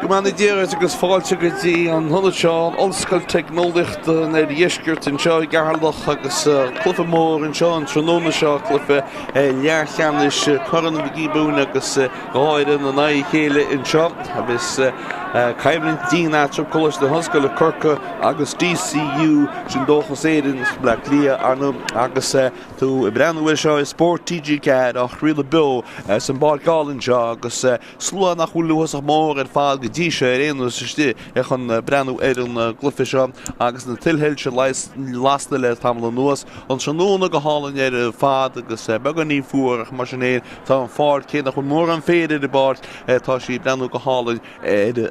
Gomani díras agus fáilte go dtí an thula seo hOllscoile technoliacht na dhéisgirt an seo Ceatharlach agus clufa mór an seo an tróna seo clufa Leathcheannais churann na Giobúin agus gáireann na naí chéile an seo agus Caimlinn dínáte Coláiste na hOllscoile Corcaigh agus DCU sin Dóchas Éireann le clia anm agus tú breanhfuil seo Spórt TG cad ach riile bio san báilgáilinn seo agus slua nach bhfuil luas ach mór ar fáil go dtí sé réanú istí chun breanú ar an glufa seo agus na tilhéilte lasna le tamla nuas an tróna go hálainn ar fád agus began ní fuair mar sin éon tá an fád cé nach chun mór an féidir de báirt tá sí breanú go hálainn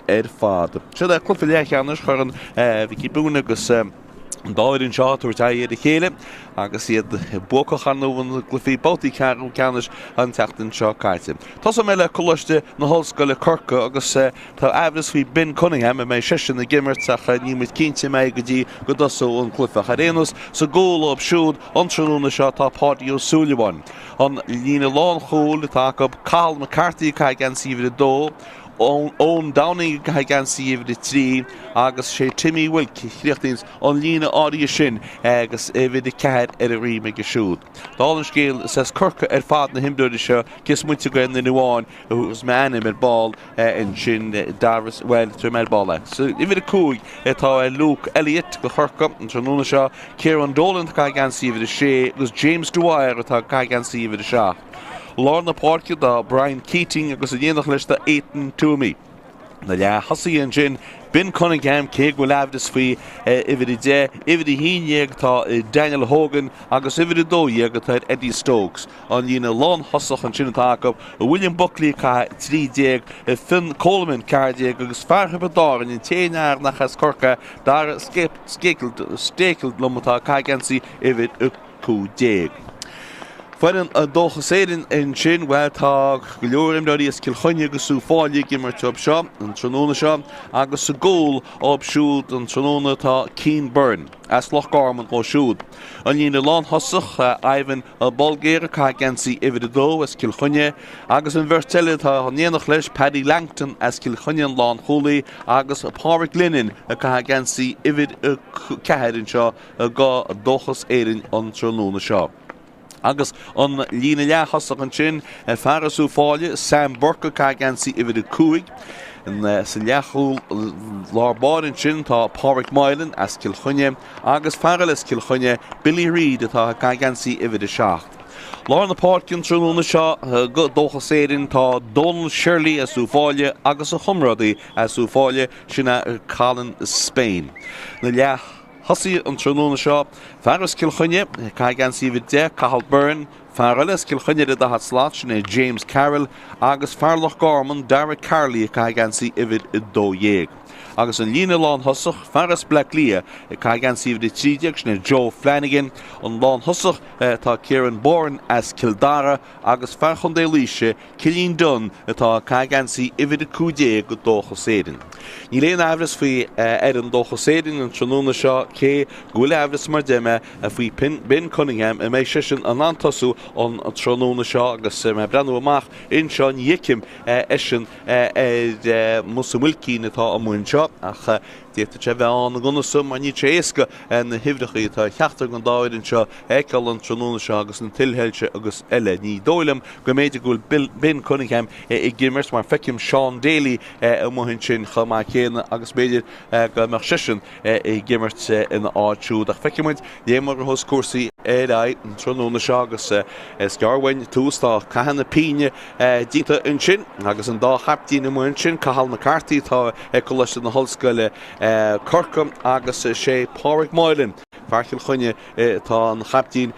ar fád. Se de clufa Leathcheannais churann Giobúin agus dáiríonn seo tuairtá iad a chéile agus iad bucach an nóhan glufaí bótaí Ceannais an teachtain seo caiite. Tás mé le Coláiste na hOllscoile Corcaigh agus tá ahras faoi bin Cunningham mé sisin na gimmert a nímuid cinnte mé go dtí go dosú an clufa charéanus sa ggóil ob siúd an tróna seo tá pádiú Giobúin. An lína lán chóil tá go Carl McCarthy cai gan síomh dó ón Downing cai gan síomh trí agus sé Timmy Wilkie chríochttíns an lína áí sin agus bhid cead ar a rí me go siúd. Dálan scéal says Corcaigh ar fád na himdúide seo cis muinte go na nuáin agus meanna mar ball in sin darras well tú mar ball. So I bhid a cúig tá Luke Elliott go Corcaigh an tróna seo Ciarán Dolan cai gan síomh sé agus James Dwyer tá cai gan síomh seo. Lorna Parkid da Brian Keating agus a dhéanach leis da Éireann Tuamí. Na le hasaí an sin bin Cunningham cé go leabhdas faoi ifid i híineag tá Daniel Hogan agus ifid i dóiag tá Eddie Stokes. An lína lán hosach an sin atá William Buckley cá 3 Finn Coleman cardéag agus fearcha bedáin in téanaar nach as Corcaigh dar stécailt lomatá caigansaí ifid i 2. Faidan a Dóchas Éireann in sin bhfuil tá go leor imdáí is Cilchonne agus sú fáile gimmert ob seo an tróna seo agus sa ggóil ob siúd an tróna tá Keane Byrne as Lochgarman ó siúd. An lína lán hosach Ivan a Bolgéire cai gansaí ifid a dó as Cilchonne agus an bhirteile tá níanach leis Paddy Langton as Cilchonne an lán cholaí agus Pádraig Linen a cai gansaí ifid a ceadan seo a gá Dóchas Éireann an tróna seo. Agus an lína leachasach an sin fearasú fáile Sam Burke cai gansaí ifid a 2 an sa leachúil lárbáin sin tá Pádraig Moylan as Cilchonne agus fearil is Cilchonne Billy Reid atá cai gansaí ifid a 7. Lorna Parkin tróna seo go Dóchas Éireann tá Donald Shirley as úfáile agus a chumradaí as úfáile sinna Callan Spain. Na leach Hosí an tróna seo fearras Cilchonne cai gansaí ifid 10 Cathal Byrne fearil Cilchonne de hat slát sin James Carroll agus fearlach Garman Derek Carlow cai gansaí ifid i 2. Agus an lína lán hosach fearras Blacklia cai gansaí ifid i 3 sin Joe Flanagan an lán hosach tá Ciarán Bourne as Kildara agus fearchon dé líise Cilín Dunn atá cai gansaí ifid i 2 go Dóchas Éireann. Ní léon ahras faoi ar an Dóchas Éireann an tróna seo cé gúil ahras mar deime a faoi bin Cunningham a méid sin an antasú an tróna seo agus me breanú amach in seo dhicim sin Musa Wilkie atá amúin seo ach déta sé bheith an gona sum a ní éasca na hifrichaí tá cheachtar an dáirann seo écail an tróna seo agus an tilhéilte agus eile ní dóilem go méidir gúil bin Cunningham i gimmert mar feicim Sean Daly a mhain sin chumá chéanna agus méidir go mar sisin i gimmert in áitiúd ach feicimid dhémar thos cuasaí éideid an tróna seo agus scarhain tús tá caihanna píne díta in sin agus an dá chaptíí na mhain sin Cathal McCarthy tá Coláiste na hOllscoile Corcaigh agus sé Pádraig Moylan fearchil chunne tá an chaptíín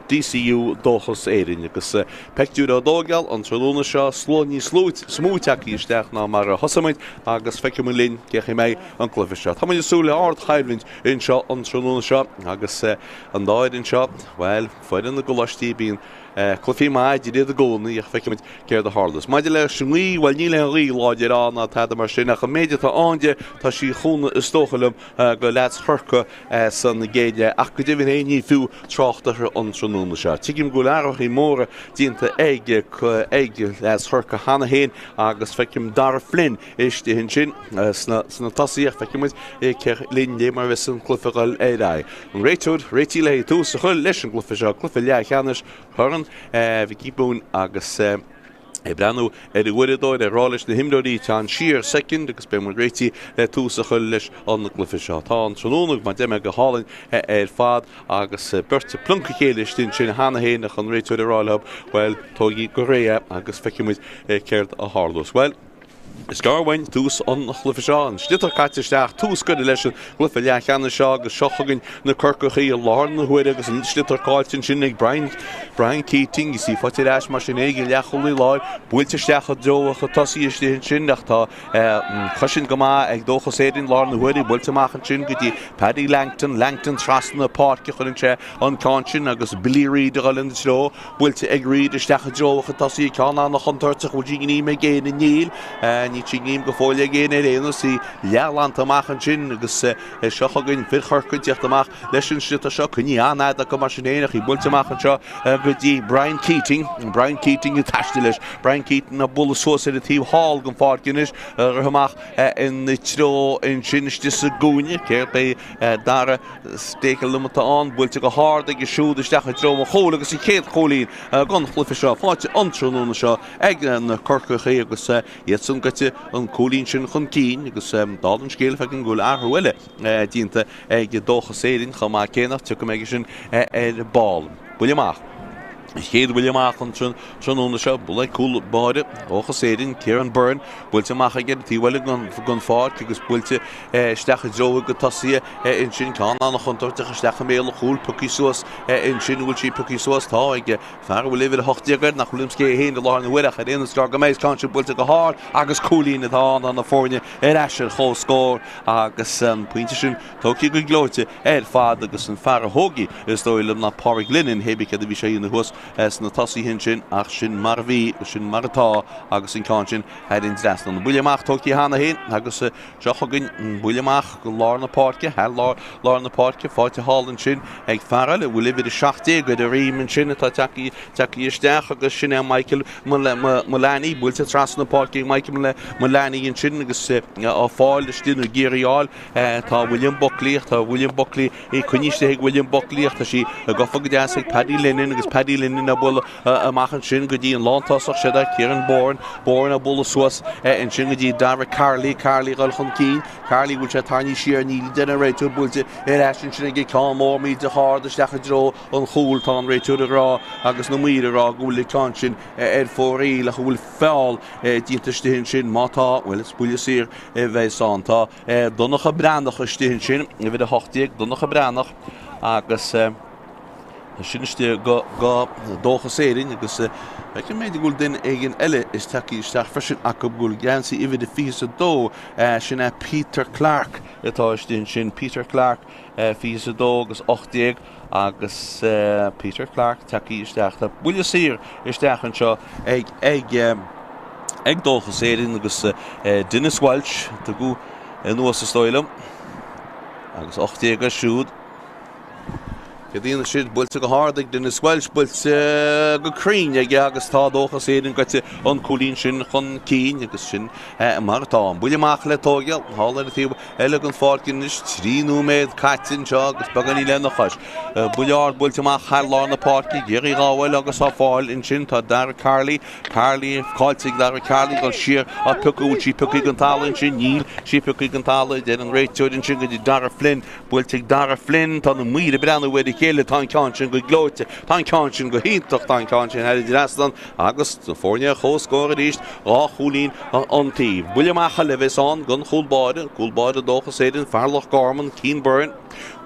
DCU Dóchas Éireann agus peictú a dógeal an tróna seo slóní smúteachí isteach ná mar a hosaid agus feicim linn cecha méid an clufa seo. Tá muidir súla ard chaimlinn in seo an tróna seo agus an dáirann seo bhfuil foiidir na Coláistí bíon Cluiche Máirt did the goal ní feice céir de Harlas. Maidir le smuí bhil ní le rí láidir an a tá mar sin nach méidir tá ainde tá sí chúna is tóchalam go Leathcheannais san na géide ach go dtíhann éí fiú Tráchtaire an trúna se. Tuigim go learach í móra dínta ag Leathcheannais hana héin agus feicim dar flin is de hin sin sna tasíach feicim ceir lín dé mar vis an clufiáil éráid. An réitúd réití le tú sa chuil leis an clufi seo clufi Leathcheannais churan bhí Giobúin agus Brenn bhuiirdóid rális na himdóí tá siar second agus be mar réití tú sa chuil leis an na clufi seo. Tá an trónach má deime go hálainn fad agus burte plunca chéile tin sin hana héanach an réitúid aráilehab well tógaí go ré agus feicimiid céirt a Harlos. Well, is garhain tús an chlufa seo an slitar caitisteach tús go leis an chlufa Leathcheannais seo agus seochagan na Corcaigh a láthar na huair agus slitar cáiltin sin ag Brian Keating is í fáilte leis mar sin éige leacholaí láir builteisteach a dóach a tosaí is sin ach tá chusin go má ag Dóchas éidirn láthar na huirí builteach an sin go dtí Paddy Langton trasna na páirce chuann sé an cáin agus Billy Reid a gáilinn seo builte ag Reid isteach a dóach a tosaí cána nach an tuirteach bhil díní me géin na níl ní tíím go fáile géine réanana sí leland amach an sin agus seochagann firchorcaíocht amach leis sin slit seo chuní anad a go mar sin éanaach í builteach an seo go dtí Brian Keating i taiste leis Brian Keating a bula sósa a tíomh hall gon fácinis amach in tró in siniste sa gúine céir be dara stéca lumata an builte go hard ag siúd isteach a dró a chóla agus i chéad cholín gan chlufa seo fáte antrónúna seo ag na Corcaigh agus san goite an cholín sin chun cín agus dálan scéal fe an gúil arhuiile dínta ag Dóchas éireann chamá céanach tu go méige sin ball. Buileach. Chéad bhuiileach an trónúna seo bula cool báide Dóchas éireann Ciarán Byrne builteach ag tíhile gan fád agus builte steach dro go tosaí in sin cána nach an tuirteach steach méle chúil pucí suas in sin bhfuil sí pucí suas tá ag fear bhfuil léh hochtíagad nach chulimscé héin láir na bhuiireach a réana scar go méid cá sin builte go háir agus cholín atá an na fórne eisiir hOllscoile agus puinte sin tóí go glóite fad agus an fear thógaí is dóilm na páric linen hébice a bhí sé na hús na tosaí hin sin ach sin mar bhí sin martá agus in cá sin in dres an buileach tóí hána héin agus seochagann buileach go lár na páirce lár na páirce fáilte hálann sin ag fearil bhfuil libh 16 go réimn sin atá teí isteach agus sin Michael Mullaney builte tras na páirce Michael Mullaney in sin agus á fáil de stinú géiríáil tá William Buckley é chuníiste ag William Buckley tá sí a gofa go deas ag Paddy Lennon agus Paddy Lennon a bula amachchan sin go dtí an lántasach sé Ciarán Byrne a bula suas in sin go dtí Dara Carlow gáil chun cín Carlow bhfuil sé tarní siar níl den réitú builte sin sin ag cá mór míid de hád isteach dro an chúil tá an réitú ará agus na míad ará gúla cá sin fórí le bhfuil fáil díntaiste sin mátá bhfuil is buile sir bheith sánta donnacha brannach a stíhin sin i bhid a hochtíag donnacha brannach agus siniste go Dóchas éireann agus ag méid gúil den éigen eile is takeí isteach freisin a go gúil gansaí i bhid a fís a dó sin Peter Clark atá istíonn sin Peter Clark fís a dó agus 8 agus Peter Clark takeí isteach tá buile sir isteach an seo ag Dóchas éireann agus Dennis Welch tá go nuas a stoilm agus 8 a siúd Dtíana siad builte go hádaigh Dennis Welch builte go crín ag agus tá Dóchas éireann goite an cholín sin chun cín agus sin martá buileach le tógeal hála tíomh eile an fácin is tríú méid caitin seo agus baganí le nachis buileár builteach chaá na páirci géirí ráhfuil agus á fáil in sin tá Dara Carlow cáilteigh Dara Carlow go siar a pucú sí pucaí an talinn sin níl sí pucaí an talinn den an réitúid in sin go dtí Dara Flynn builteigh Dara Flynn tá na míad brenn bhfuil chéile tá cáin go glóite tá cáin sin go híach tá cáin sin heidir restan agus fórne hOllscoile ríist á cholín antíh. Buileach a leheán gon chúlbáide Dóchas éireann fearlach Garman Ciarán Byrne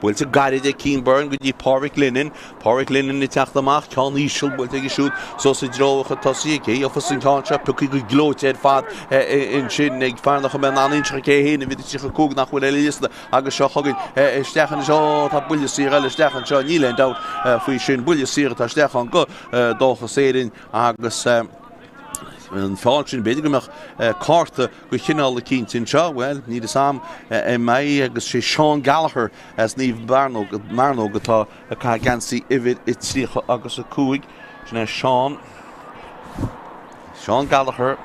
Bhfuilte garid Keenburn go dtí Pádraig Linen ní teachtamach ceann íseal bhfuilte go siúd so sa drocha tosaí cé ofas an cáinte pucaí go glóite fad in sin ag fearnach a men anintre cé héna bhí si go cúg nach bhfuil eilíosna agus seo chugann stechan seo tá buile sí eile stechan seo níle an dát faoi sin buile sí tá stechan go Dóchas Éireann agus an fáil sin beidir goach carta go chinál le cíntin seo, well, ní is am mai agus sé Sean Gallagher as níomh Marno gotá a cá gansaí ihid i tríocha agus a cúig sinna Sean Gallagher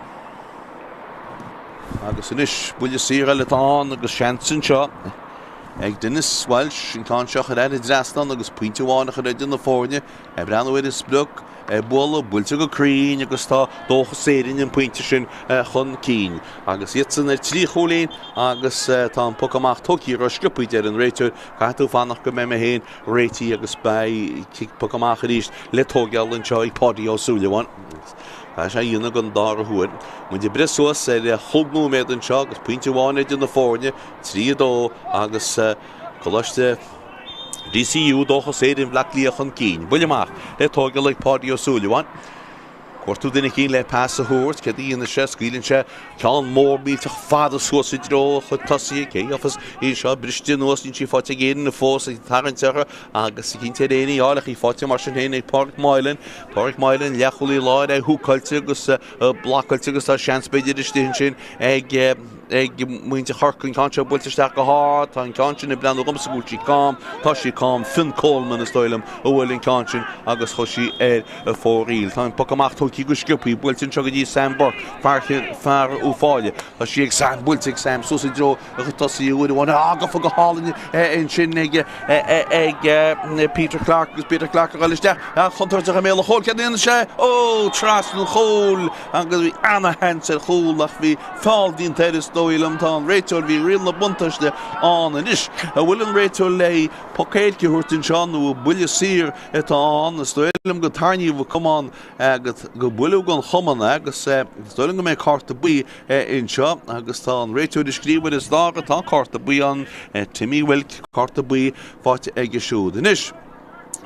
agus inis buile síra le tán agus seansin seo ag dunas Welsh in cá seach a réad drastan agus puinte bháinach a réad in na fórne breanhfuid is blug bula búilte go crín agus tá Dóchas Éireann an puinte sin chun cín agus iadsan trí cholín agus tá an poc amach tocí ar scipuid ar an réiteir caiú fannach go mé héin réití agus bei poc amach a ríist le tógeall an seo ag podí ó súlaháin Tá sé dhéanana gan dá a thuair mu de brisúas chugnú méid an seo agus puinte bháinid in na fórne trídó agus Coláiste DCU Dóchas Éireann bhlachlíoch an cín. Buile amach le tógeall ag podí ó súlaháin Cuirtú duine cín le pas a thuairt ce dtíana sé scaoilann sé ceann mór míteach fada suas i dro chu tosaí cé ofas í seo briste nuas nín si fáte géan na fós ag tarantecha agus cinnte déanaí áileach í fáte mar sin héana ag Pádraig Máilen leacholaí láid ag thucailte agus blacailte agus tá seanspéidir istíonn sin ag muinte charcann cáinte builteisteach go háir tá an cáinte na bleanú gomsa gúiltí cám tá sí cám Finn Coleman is stoilm ó bhfuil an cáinte agus chusí a fóríil tá poc amach tóí go sciúpaí builtin seo go dtí Sam Burke fear ú fáile tá sí ag Sam builte ag Sam so dro a chu tosaí úd bháin agafa go hálainn in sin ag Peter Clark agus Peter Clark a leisteach chuntúirteach a méle chóil ceadíana sé ó trasnú chóil agus bhí anna hens ar chóilach bhí fáildín teidir Stoilm tá an réiteir bhí rial na buntaiste an inis a bhfuil an réiteir le pocéidce thuirtin seanú buile sír atá an Stoilm go tarníomh bh cumán agus go builú gan chomanna agus Stoilm go mé carta buí in seo agus tá an réiteir de scríbhfuil is dá tá carta buí an Timmy Wilk carta buí fáte ag siúd inis.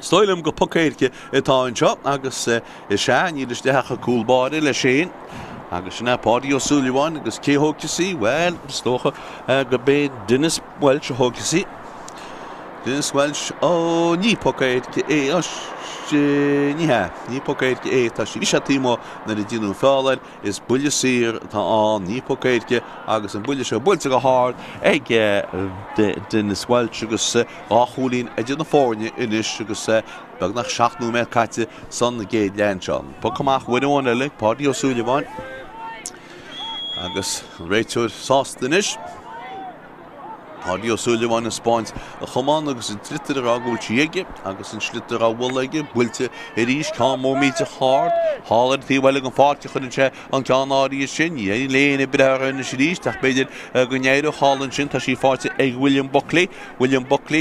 Stoilm go pocéidce atá in seo agus is sé níidir decha cúlbáide le sin agus sinna pádaí ó súlaháin agus cé thógtasaí well stócha go bé dunas Welsh a thógtasaí dunas Welsh ó ní pocéidce ní pocéidce tá sí se tímo na i dtíanú fáil is buile sír tá an ní pocéidce agus an buile seo builte go háir ag dunas Welsh agus áchúlín a dtí na fórne inis agus beag nach 7 méid caite san na géad lean seán. Poc amach bhuiineáin eile pádaí ó súlaháin agus réiteir sásta inis pádaí ó súlaháin na Spáint a chumán agus an trítar a gúiltí aige agus an slitar a bhfuil aige builte i ríis cá mór míte hálar tíhile an fáte chun sé an cean áí sin é léana breir na sé ríis tak beidir go néadú hálann sin tá sí fáte ag William Buckley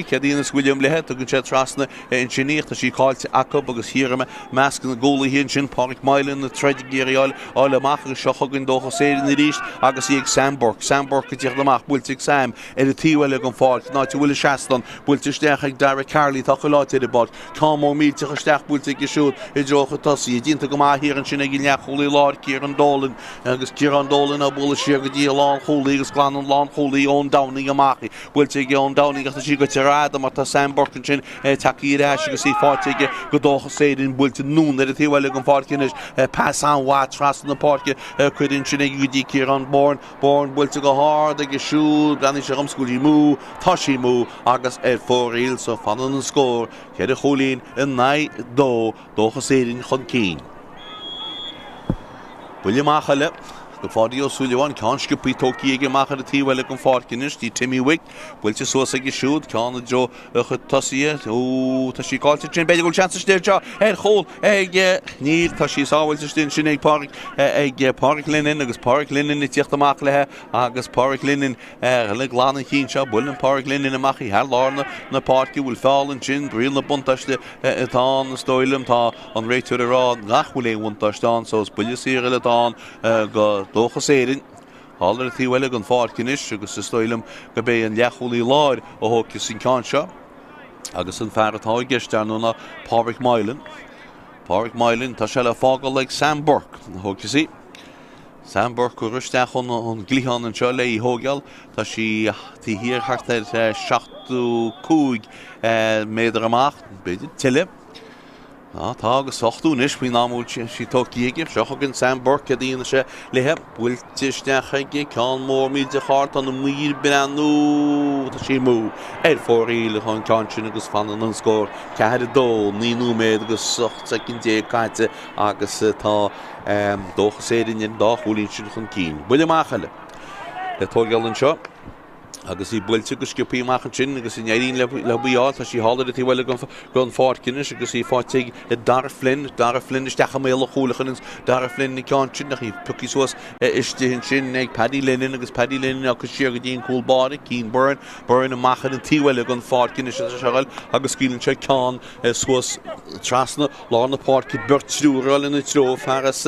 ce dtíananas William lehead a gon sé trasna in sinníocht a sí cáilte acu agus hiarime meascan na ggóla híonn sin Pádraig Máilen na treidigéirí áil amach agus seo chugann Dóchas Éireann na ríis agus í ag Sam Burke go dtíoch amach builte ag Sam bhfuil an fáilt ná tú bhfuil seaastan builte steach ag Dara Carlow tá go láidir bad cá mó mílte go steach builte go siúd i drocha tosaí dínta go maithíar an sin ag leacholaí láir Ciarán Dólan agus Ciarán Dólan a bula siar go dtí lán cholaí agus glan an lán cholaí ón downing amachí builte ag ón downing agus sí go teráda mar tá Sam Burke sin takeí ráis agus í fáte go Dóchas Éireann builte nún ar a tíhile an fáilcinnis pas an bhá tras na páirce chuidann sin ag dtí Ciarán Born builte go háir ag siúd brenn sé gomscúilí mú táisí mú agus fóríil so fanan an scór chéad a cholín in 9-2 Dóchas Éireann chun cín. Buile amach eile go fádaí ó súlaháin ceann sciúpaí tócaí ag amach a tíhile an fáilcinnis tí Timmy Wick builte suas ag siúd ceanna dro chu tosaí tá sí cáilte sin beidir goil seansa stéirteo chól ag níl tá sí sáhailte stín sin ag Pádraig Linen agus Pádraig Linen i tíocht amach lethe agus Pádraig Linen le glána chin seo builan Pádraig Linen amach í hear lána na páirce bhfuil fálann sin bríal na buntaiste atá na Stoilm tá an réiteir ará nach bhfuil é buntaiste an so buile sír eile tá go Dóchas Éireann Hálar tí bhfuil an fácinis agus is stoilm go bé an leachúlaí láir ó thógus sin cánseo agus an fearratá geisteanúna Pádraig Moylan. Pádraig Moylan tá se le fágal le Sam Burke thógus Sam Burke go ruisteach an glíán an seo le í thógeal tá sí tí hir hartar 75 méadar amach beidir tiile. Tá agus 8ún is bhí námúil sí tógtíige seochagan Sam Burke a dtíana se lethe builtisteige cean mór míide chart an mír breanú tá sí mú fóríle chun ceansin agus fan an scór 4-2 níú méad agus 8 caiite agus tá Dóchas Éireann dáchúlín sin chun cín. Buile máchaile le tógeal an seo agus í builte go sciúpaí sin agus in éirín le bíá tá sí hála tí bhfuil gan fácinis agus í fáteigh Dar Flynn isteach mé le chúlachan Dar Flynn í ceán sin nach í pucí suas istíhinn sin ag Paddy Lennon agus Paddy Lennon agus siar go dtíon cúlbáda cín burn a machchan an tíhfuil gan fácinis seáil agus cílann se ceán suas trasna lá na páci burtúráil in tro fearras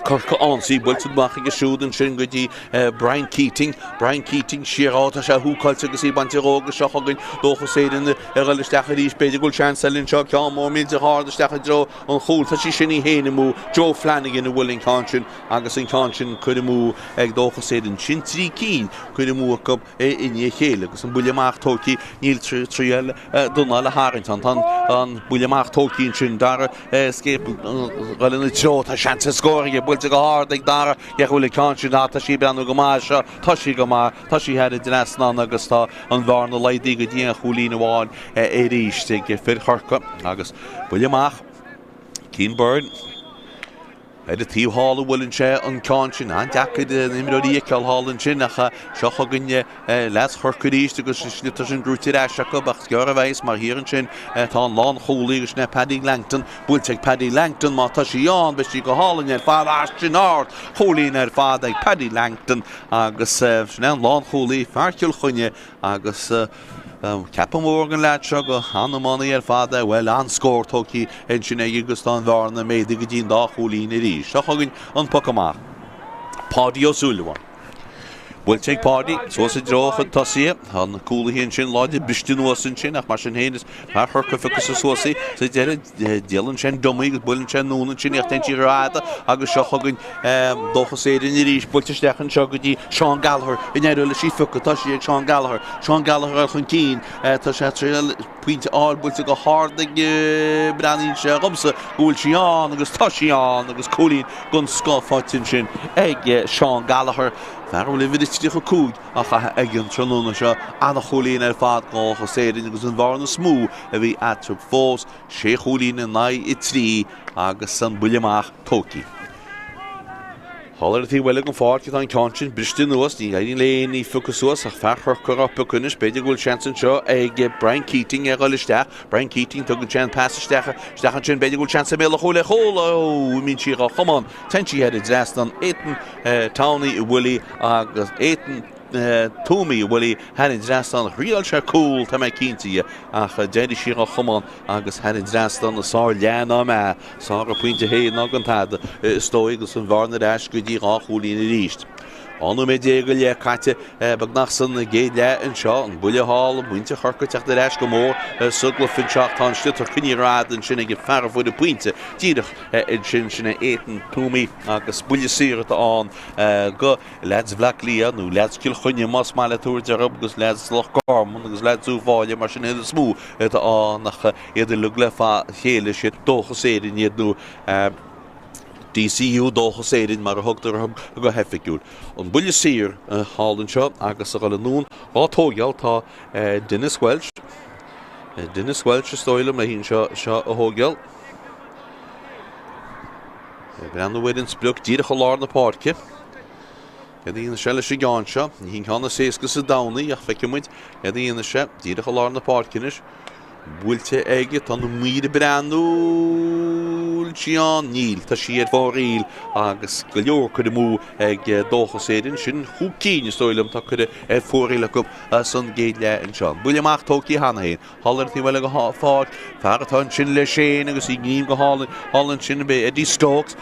Corcaigh ansí builte bach go siúdan sin go dtí Brian Keating siarát a se húcailte agus í bantirógus seochagan Dóchas Éireann isteach ríos beidir gúil seansalinn seo ceán mór míide háda isteach dro an chúl tá sí sin í héana mú Joe Flanagan a bhfuil cáin agus an cáin chuide mú ag Dóchas Éireann sin trí cín chuide mú go iní chéile agus an buileach tócií níl tríal dúna le Harrington an buileach tóciín sin dar scéip galna tro tá seansa scóir builte go hard ag dara bhfuil cáin tá sí breanú go má seo tá sí go má tá sí head dresná agus tá an bharna leidí go dtíana cholína bháin éríiste go fir Corcaigh agus buileach cín burn Ed y tíw hall y wylyn se yn cáin an deacad imróí ceall hallan sin acha seochagan les chorcaríiste agus snita sin grútir eisiacha bach gear a bheits mar híann sin tá an lán cholaí agus na Paddy Langton builte Paddy Langton má tá sí an be sí go hallan fád sin áirt cholín fád ag Paddy Langton agus sin an lán cholaí fearciúil chuine agus Ceapam Morgan Leathseo go hanamana fada bhfuil an scór tócií in sin agus tá an bharna méide go dtíon dá cholín i rí. Seochagan an pocamach. Pádi ó súlaháin. Bhfuil ag pádi, suas a drocha tosaí an cúlaíonn sin láide bistinúasan sin ach mar sin héananis mar thurca ficus a suasaí sa déalann sin dumaí agus builann sin núna sin ach tentí ráda agus seochagan Dóchas Éireann i rís builteisteachan seo go dtí Sean Gallagher in éireann le sí fica tá sí ag Sean Gallagher chun cín tá sé tríal puinte áil builte go háda breanín se gomsa gúil síán agus tá síán agus cholín gon scáfáitin sin ag Sean Gallagher Fearú le viditíach a cúd a chatha aigean tróna seo anna cholín fád Dóchas Éireann agus an bharna smú a bhí atrib fós sé cholín in 9 i 3 agus an buileach tócií. Hálar tí bhfuil an fád an cáin bristin nuas ní éidirn léon í ficusúas ach fear churca pecunis beidir gúil seansan seo ag Brian Keating ar gáilisteach Brian Keating tugann sin pasaisteach stechan sin beidir gúil seansa méle chola ó mín si á chumán tentí head dres an éan tánaí i bhfuilí agus éan Túmi bhfuil headin drestan rial se cool tá mé cíntaí ach déidir sí á chumán agus headin drestan na sá leanna me sá a puinte héad ná an tada stóigus an bharna eis go dtí á cholín i ríist. Anú mé dé go le caite bag nach san na géad le an seo an buile hall buinte chorca teach de eis go mór sugla fin seachtán stitar cinní rád an sin ag fear fud a puinte díadach in sin sinna éan túmi agus buile sírat an go leds bhlac lían nó leds cil chuine más má le túir de rub agus leds loch gorm agus leds úháile mar sin éidir smú an nach éidir lug le fá chéile sé Dóchas Éireann iad nó DCU Dóchas Éireann mar a thugtar go hefiiciúil. An buile sír hálann seo agus a gáil nún á tógeal tá Dennis Welch. Dennis Welch is stoilm le hín seo a thógeal. Breanna bhfuidir splúch díreach lár na páirce. Dhéana se leis gáin seo, hín chana séascas a dánaí ach feicimuid dhéana se díreach lár na páircinis. Búilte aige tá na míre breanúil Ciarán níl tá siad fóríl agus go leor chud mú ag Dóchas Éireann sin chúcín stoilm tá chud fóríla go san géad le an seán. Buile amach tócaí hana héin. Hallar tí bhfuil go fád feartá sin le sin agus í gníim go hallan sin be Eddie Stokes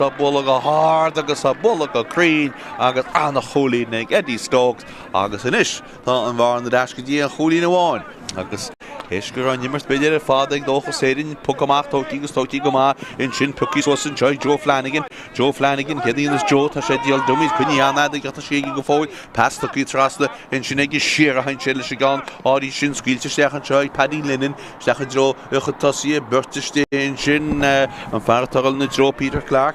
a bula go hard agus a bula go crín agus anna cholín ag Eddie Stokes agus inis tá an bhar na deis go dtí an cholín amháin agus Gur an nimmers beidir fád ag Dóchas Éireann pugamach tótaí gus tótaí go má in sin pucís was an Joe Flanagan cedíonas Joe tá sé díal dumís cuine anna ag gata sé go fóil pas tócaí trasla in sin ag siar a hain séile se gan áí sin scuilte stechan seo Paddy Lennon stechan dro uchad tosaí burtiste in sin an feartaril na Joe Peter Clark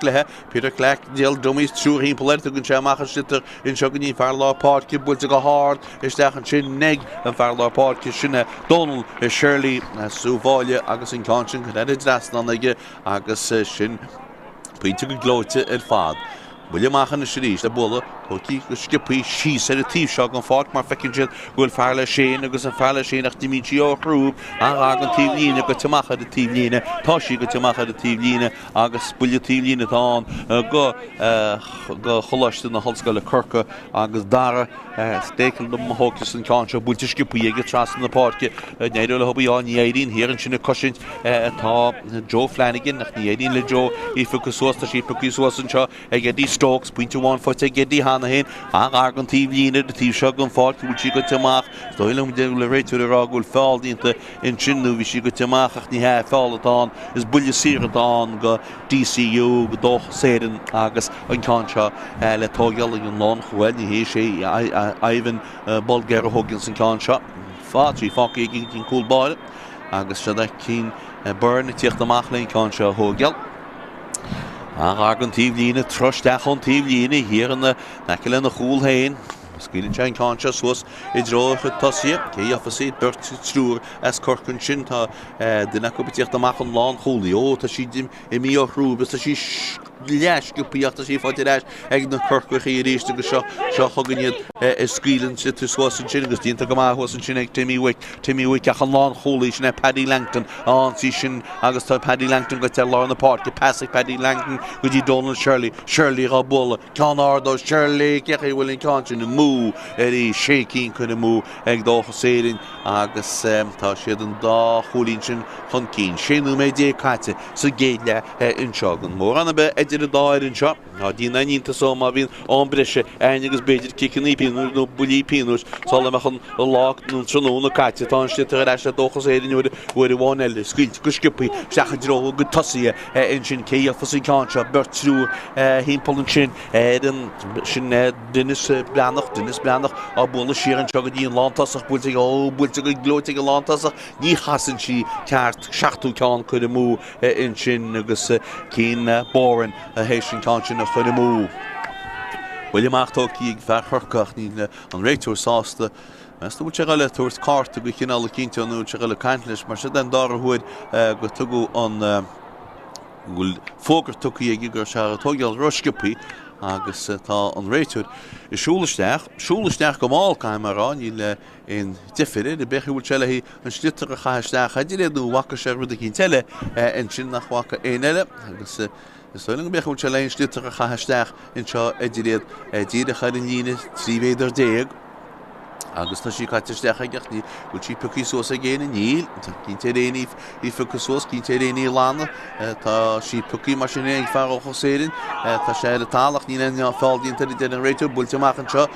lethe Peter Clark díal dumís trúr hín poleirte gon séach sitar in seo ganí fearlá páirci builte go hard is stechan sin neg an fearlá páirci sin Donald Shirley súbháile agus in cáin go éidir drasna aige agus sin puinte go glóite ar fád. Buile amach na siríos le bula tótaí go scipaí síos ar a tíomh seo an fád mar fecinn siad bhfuil fearla sin agus an fearla sin ach dimítí ó chrúb an tíomh líne go teachcha a tíomh líne tá sí go teachcha a tíomh líne agus buile tíomh líne tá go choláiste na hOllscoile Corcaigh agus dara stécail do mothóchas an cáin seo builte scipaí ag tras na páirce néidir le hobaí an Éireann hir an sinna cosint tá Joe Flanagan nach ní Éireann le Joe í fucasúas tá sí fucasúas an seo ag Eddie Stokes puinte bháin foiite Eddie hana héin an tíomh líne de tíomh seo an fád bhúil si go teach stoilm de le réitú ará gúil fáil dínta in sinú bhí si go teach ach ní he fálatáin is buile siradán go DCU go Dóchas Éireann agus an cáin seo le tógeal an lán chuil ní hé sé Ivan Bolger Huggins an cáin seo fátí fácaí cin cúlbáile agus se cín burn tíocht amach le cáin seo thugeal an tíomh líne trosteach an tíomh líne hir an neciil na chúl héin Scuilinn sé an cáin seo suas I dro chud tosaí cé afasí burt trúr as corcann sin tá duine go tíocht amach an lán cholaí ó tá si I mí ó hrúbas tá si leis go píochtta sí fáilte leis ag na Corcaigh I réiste go seo chuganiad scuilann si tú suas an sin agus dínta go máthas an sin ag Timmy Mhic ach an lán cholaí sin Paddy Langton an sí sin agus tá Paddy Langton go te lá na páirce pasig Paddy Langton go dtí Donald Shirley ra bula cean ardó Shirley cecha bhfuil an cáin sin na mú í sécín chuna mú ag Dóchas Éireann agus tá siad an dá cholín sin chun cín séanú mé dé caite sa géad le inseágan mór anna be idir a dáir in seo ná dí naínta só má bhíon an brise agus beidir cicinní pínúir nó bulí pínúir sála mechan lá nó tróna caite tá stitar leis a Dóchas Éireann bhfuir bháin eile scuilt go scipaí seacha dro go tosaí in sin cé a fosí cáin seo burt trú hímpel an sin sin dunas bleannach a bula siar an seo go dtíon lántasach builte go glóite go lántasach ní chasan si ceart seachtú ceán chud mú in sin agus cín bóran a hééis sin cáin sin a chud mú. Bhfuil amachtóí ag bheith chorcach ní an réitúir sásta Sto bhúil se le túirt cáirta go cinál cinnte anú se le caiintlis mar se den dar chuid go tugu an bhfuil fógur tucaí ag gur se tógeal roscipaí agus tá an réitúir I súlaisteach go máil caiimrán í le in difirid I becha bhúil se le hí an slitar a chaisteach a dtíad bhacha sé rud a cinn teile in sin nach bhacha éile agus Stoilm go becha bhúil se le an slitar a chaisteach in seo idirréad díad a chaid in líne tríhéidir déag agus tá sí caitisteach agachní bhfuil sí pucí suas a géana níl cinnte réí I fucasúas cinnte réí lána tá sí pucí mar sin ag fear Dóchas Éireann tá sé le tálaach ní fáildínta I den réitú builte amach an seo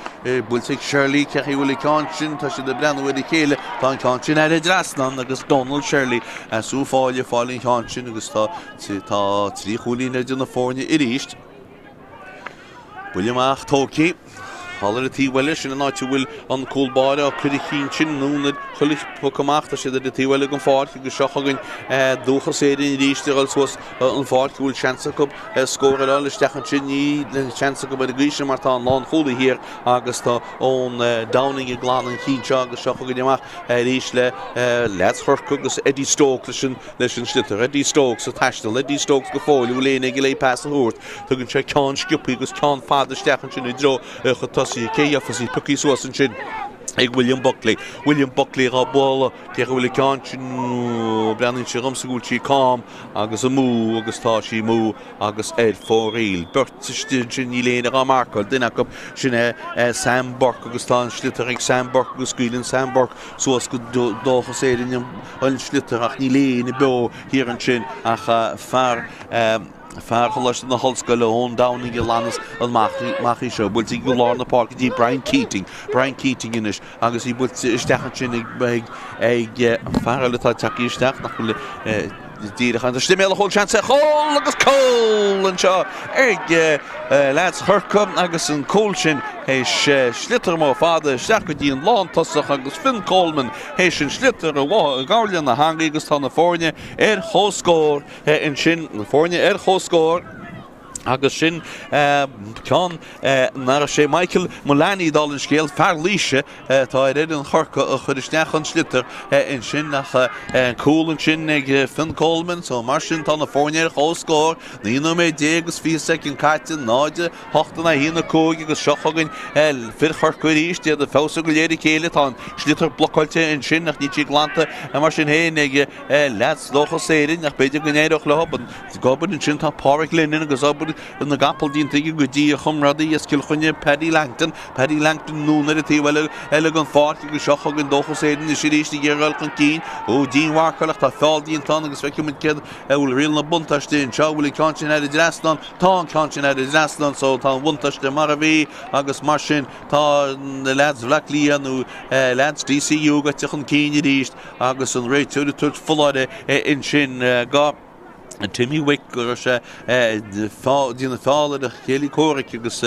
builte Shirley cecha bhfuil cáin sin tá si de breanhfuil chéile tá an cáin sin ar drasnan agus Donald Shirley sú fáilin cáin sin agus tá trí cholín ar duna fórne I ríist. Buile amach tócaí Hallar a tíhile sin an áiti bhfuil an cúlbáide a chuiricín sin núna chulich pucamach tá siad a tíhile an fáirt go seochagann Dóchas Éireann ríisteáil suas an fáirt bhfuil seansa go scóir le stechan sin ní le seansa go a gríise mar tá an lán chola hir agus tá ón downing I gláán an cínse agus seochagann amach ríis le Leathcheannais agus Eddie Stokes leis sin slitar Eddie Stokes a taistal Eddie Stokes go fáil bhfuil éana go le pas a thuirt tugann sé ceán scipaí agus ceán fád a stechan sin I dro chu cé afasí pucí suas an sin William Buckley ra ball ceach bhfuil ceantin breanann sé romsagúiltí cám agus a mú agus tá sí mú agus fóríl Bertiste sin í léana á marcail duine go sin Sam Burke agus tá an slitar ag Sam Burke agus scuileann Sam Burke suas go Dóchas éireann an slitar ach ní léana be hir an sin ach fear Coláiste na hOllscoile ón downing i Lannis an machí seo bhfuil í go lár na park dí Brian Keating inis agus í bhfuil isteach sin ag fear le tá teach isteach nach bhfuil díach an stiméile hol chance hol agus cól an seo lads Hurcum agus an cól sin héis slitter má fada steach go dtí an lán tosach agus Finn Coleman héis sin slitter a gáirleann na hangaí agus tá na fórne hOllscoile in sin na fórne hOllscoile agus sin cean nar sé Michael Mullaney dal an scéal fear líise tá an chorca a chud isteach an slitter in sin nach coolan sin ag Finn Coleman so mar sin tá na fórne hOllscoile ní nó mé dégus fi second caitin náide hochtan a hína cóig agus seochagan fir chorca ríist a fása go léir céile tá slitter blocáilte in sin nach ní tí glanta a mar sin héin ag Lads Dóchas éireann nach beidir go néireach le hoban goban in sin tá páric linin agus obair in the gapel dín tuige go dtí a chumradaí a scilchunne Paddy Langton núna a tíhfuil elegant fárt go seochagan Dóchas éireann is ríiste ggéireáil chun cín ó dín warcalach tá fáil dín tá agus feiciúmid cead bhfuil riil na buntaiste seo bhfuil ceantin ar Draslan tá ceantin ar Draslan so tá buntaiste mar a bhí agus mar sin tá na lads Vlachlíanú lads DCU go tuchan cíine ríist agus an réitúir tuairt fuláide in sin gá Timmy Mhic gur sé dína fála a chéalaí Corcaigh agus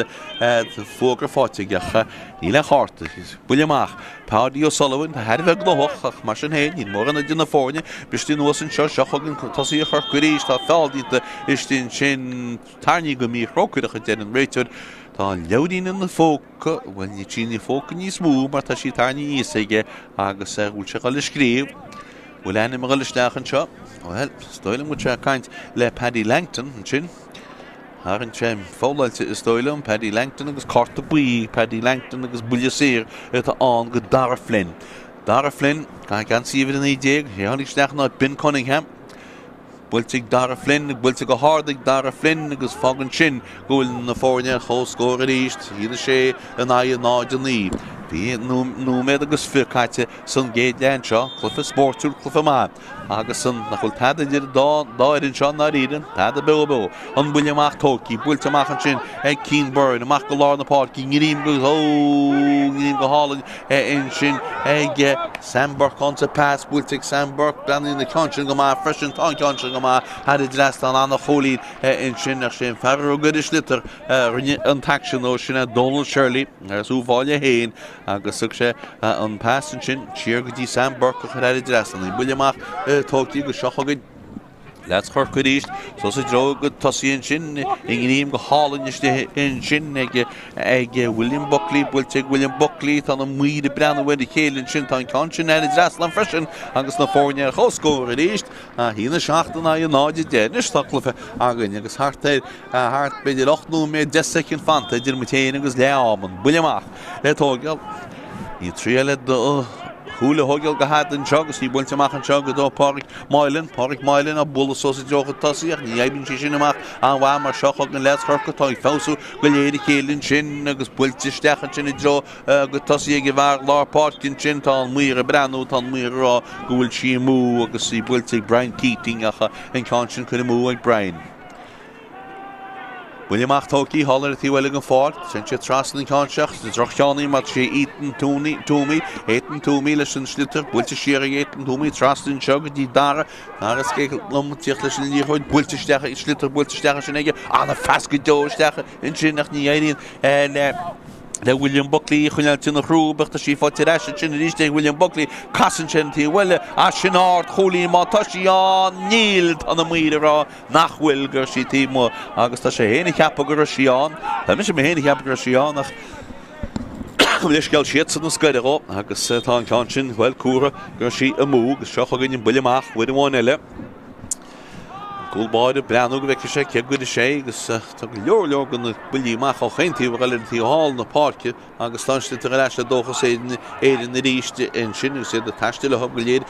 fógra fáitigeach ní le háta buile amach Paddy O'Sullivan a head bheith gloch ach mar sin héin ní mór anna dína fórne bistí nuas an seo seochagan tosaí a chorcuiríist tá fáildíta istín sin tarní go mí chrócuireach a déan réitúir tá leodín in na fóca bhfuil ní tíní fóca níos mú mar tá sí tarní níos aige agus bhúil se gáil scríomh bhfuil ennim a isteach an seo well stoilm go tre kaint le Paddy Langton an sin Haran sem fóláilte is stoilm Paddy Langton agus Carta Bui Paddy Langton agus buile sér tá an go Dara Flynn gan sifir in idéag heánig steach ná Bin Cunningham Bwiltig Dara Flynn bwiltig go hardig Dara Flynn agus fagan sin gúil na fórne hOllscoile ríist hína sé an aia náid an ní Bhí nó méid agus fiúcaite san géad lean seo clufa Spórtúr clufa má agus san nach bhfuil tada idir dáirin seo na rían tada be an bhuiile amach tócaí bhuiilte amach an sin ag cín burn amach go lár na páircí nírim go hálainn in sin ag Sam Burke onta pass bhuiltig Sam Burke breannaí na ceantin go má freisin tá ceantin go má had dras an anna cholíd in sin nach sin fear go is litter an taction ó sinna Donald Shirley ars úháile héin agus sé an passan sin tíir go dtí Sam Burke chu had dras an bhuiile amach tógtaí go seochagan Lads chorcuiríist so sa dro go tosaíonn sin ingníim go hálainn in sin ag William Buckley bhfuilteag William Buckley tá na muide breanhfuid chélann sin tá cean sin ar Draslan freisin agus na fórne hOllscoile ríist hína seachtain a náide dénis taclafa agan agus hartaid hart beidir 8 mé 10 second fanta idir mutéin agus leáman buile amach le tógeal í tríile do Húla hogeal go had an segus í bhfuilte amach an seo go dó Páric Máileann a bula sosa deocha tosaíach ní éibann sí sin amach an bhá mar seochail na leas chorca tá fása go léir chélann sin agus bhuilte stechan sin i dro go tosaí go bhar lár páircinn sin tá an muir a breanú tá muir rá go bhfuil sí mú agus í bhuilte Brian Keating acha an cáin sin chun mú ag Brian. William tócaí hallar a tíhfuil an fáil sin sé trasna cáseach na Dráchtaire mar sé Éireann túmí leis an slitter bhuilte siar Éireann túmí trasna seo go dtí Dara agus cé lom tíocht leis an líoid bhuilte steach slitter bhuilte steach sin aige anna fesca dóisteach in sin nach ní éiríonn le William Buckley chuinealta na chrúbach tá sí fáte reis sin ríiste William Buckley casan sin tíhfuile a sin áirt cholín má tá sí an níl an na muide rá nachhfuil gur sí tímo agus tá sé héna cheappa gur síán Tá mi sé mé héna cheappa gur síán ach leis geall siad san na scoide rá agus tá an cean sin bhfuil cuara gur sí a mú gus seocha gin buile amach bhuiid amháin eile Gúlbáide breanúg bheith sé ce go sé agus tá go leor gan buí maach ó chéintí bhil tí hall na páce agus táiste a leis le Dóchas éidir na ríiste in sin gus sé a taiste le hab go léir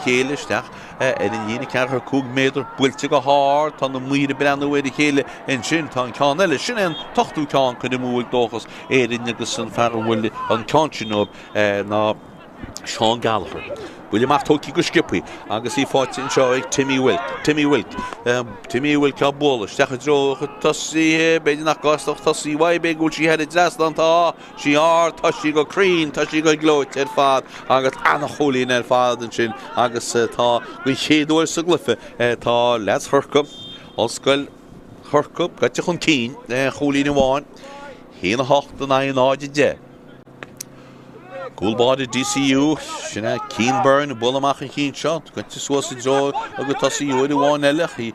chéile isteach in dhéana cear 2 métr builte go háir tá na muoire breanú éidir chéile in sin tá an ceán eile sin an tochtú ceán chun múil Dóchas éidir agus an fearhfuil an ceantinób ná Seán Gallagher. Bhfuil amach tógtaí go scipaí agus í fáilte an seo ag Timmy Wilk a bólas teach drocha tosaí beidir nach gáisteach tosaí waibé gúil sí head dreaslan tá sí tá sí go crín tá sí go glóit ar fad agus annach cholín ar fad an sin agus tá go chéadúir sa glufa tá leas chorcab hOllscoile chorcab gaite chun cín cholín amháin híana hocht an aonáide de. Gúlbáide DCU sinna Keenburn bulamach an cín seo gointe suas dro agus tosaí uair bháin eile í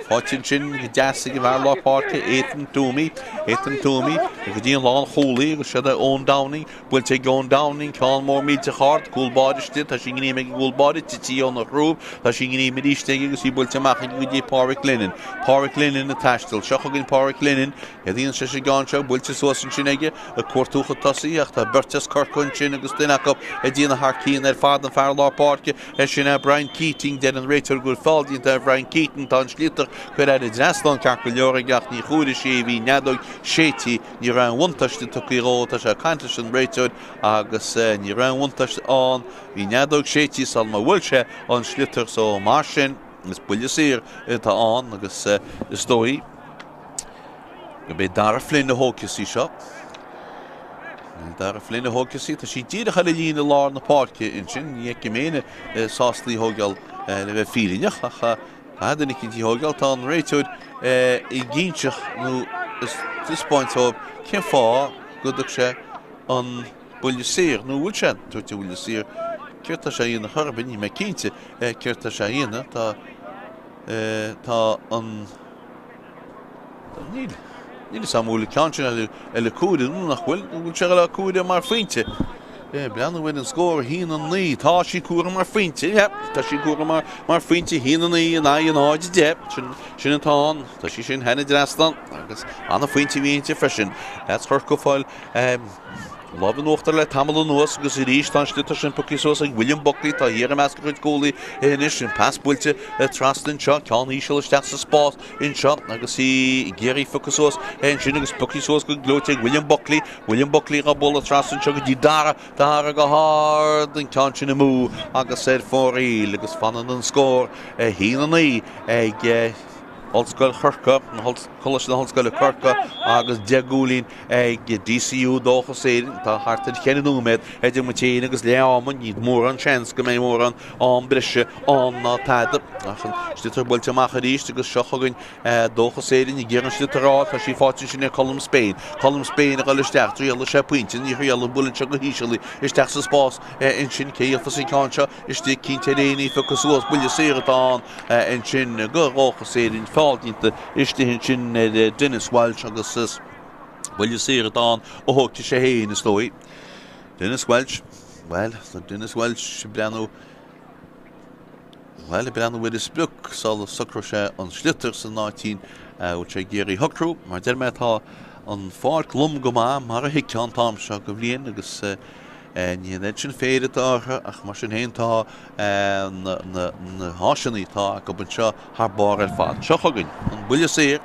fáitin sin go deasa go bhar lápáirce Éireann túmí go dtíon lán cholaí agus siad ón downing builte gón downing ceán mór mílte chart Gúlbáideiste tá sin gní me Gúlbáide títíón nach rúb tá sin gní me ríiste agus í builte amach go dtí Páric Linen na taistil seach gin Páric Linen a dtíon sé gáin seo builte suas an sin aige a cuairtúcha tosaí ach tá Bertas Corcaigh sin agus duineach a dtíana thcíín ar fad an fear lápáirce sinna Brian Keating den an réitir gúil fáildín ar Brian Keating tá an slítar chuir ar dreaslan cear go leoraigeach ní chuúide sé bhí neadóg sétí ní ran bhainteiste tuí tá sé caiinte an réitir agus ní ran bhainteiste an bhí neadóg sétí sal má bhfuil sé an slítar so mar sin is buile sír tá an agus is dóí go bé dar flin na hócasí seo. Dar flin na hócasí tá sí díirecha le lína lár na páirce in sin ní méine sáslí hógeal le bheith fílineach a hadan ik die hogal tan réitúd I gínseach nó is pointáb cén fá godach sé an buile sér nó bhfuil sé tuairte bhfuil sér ceirta sé dhéana thurban ní me cínte ceirta sé dhéana tá an níl samúla ceantin eile cúide nó nach bhfuil sé le cúide mar faointe. Breanú bhfuil an scóir hían an ní tá sí cuara mar faointe tá sí cuara mar faointe hían an ní an áide de sin an táin tá sí sin hena dreaslan agus anna faointe bhíonnte freisin leas chur go fáil Láb an óachtar le tamil an nuas agus I ríis tá slítar sin pucisós ag William Buckley tá hir am asca chuid gólaí inis sin pas builte traslinn seo ceán ísio isteach sa Spórt in seo agus I géirí fucasós sin agus pucisós go glóite ag William Buckley a bol a traslinn seo go dtí dara go hard an ceán sin mú agus fóraí agus fanan an scór hían an ní ag hOllscoile Corcaigh Coláiste na hOllscoile Corcaigh agus deagúlín ag DCU Dóchas éireann tá hartar cheann núméid idir mutéin agus leáman ní mór an chans go mé mór an brise an ná taide achan slítar builte amach a ríist agus seochagann Dóchas éireann I ggéireann slítarrá tá sí fáilte sin Colm Spain a gáil isteach tríal sé pointe ní chual an bullin se go híisialí isteach sa spás in sin céalfa sí cáinse istí cínte réí fucasúas buile sératán in sin go Dóchas éireann fáildínta istí sin Dennis Welch agus buile sératán ó thugta sé héin is dói. Dennis Welch breanú bhfuil is spluc sal sucra sé an slítar san 19 bhfuil sé géirí thucrú mar deirme tá an fáir lum go má mar a hiicteán tám seo go bhbliain agus ní sin féidir átha ach mar sin héon tá na háisinaí tá go buin seo thbáir ar fad. Seo chugann an buile sér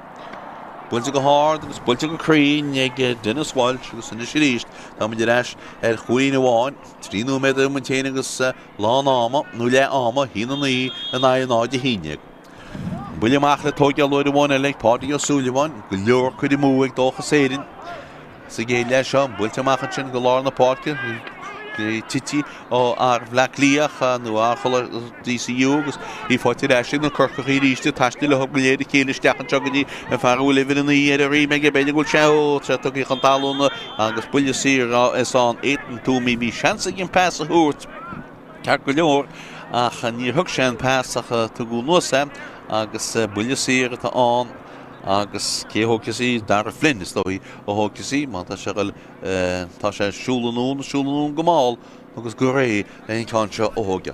builte go hard agus builte go crín ag Dennis Welch agus ina ríist tá muidir eis ar chuoin amháin tríú méid man téine agus lán áma nó le áma hían an í an aonáide híineag. Buile amach le tógeal leir amháin eile pádaí ó súlaháin go leor chuid mú ag Dóchas éireann sa gé le seo builte amach sin go lár na páirce tití ó ar bhlaclíach nó á chola DCU agus í fáilte eisi na Corcaigh I ríiste taistil le thug léad chéile steachan teganí a fearú le bhí í ar a rí meige beidir gúil seo tre tuí chantáúna agus buile sír is an Éireann túmí bhí seansa gin pás a thuirt cear go leor ach ní thug sé an pásacha tú gú nuasa agus buile sír atá an agus céthócasí dar a flin is dói ó hócasí má tá sé siúlanún go máil agus go ré le ceanse ó hógeal.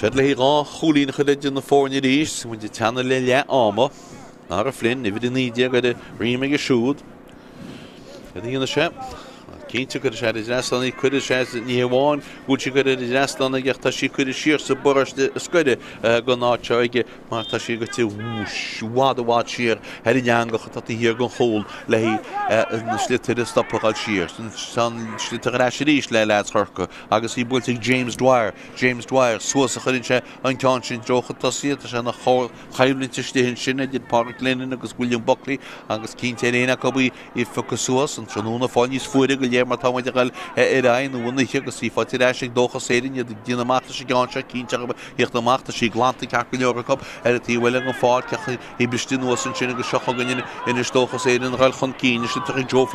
Fed le rá cholín chuid in na fórne ríis, mu de tanna le áma, ná a flin, ifid in nídia go de ríime go siúd. Gada se. Cínte go sé Iaslanna chuide sé níomháin, búte go Iaslanna ag tá sí chuide siar sa boriste scoide go náte aige mar tá sí go tí bhád siar ar in angacha tá hir go chól le hí na slitir stoppaáil siar. San slitir a ríis le chorca agus í búilteigh James Dwyer suas a chuann sé an ceann sin drocha tasí tá sé na chaimlínte stéhann sinna did Park Lennon agus William Buckley agus cínte réna cobí í fucha suas an tróna fáin níos fuide go mar táid gail Éireann bhna agus í fáte éis Dóchas éirin de dínamachta sé gáinse cínte íocht amachta sí glánta ceach leoracap ar a tíhfuil an fád cecha í bistí nuas an sin agus seochagan inis Dóchas éirin gail chun cíine si tar Joe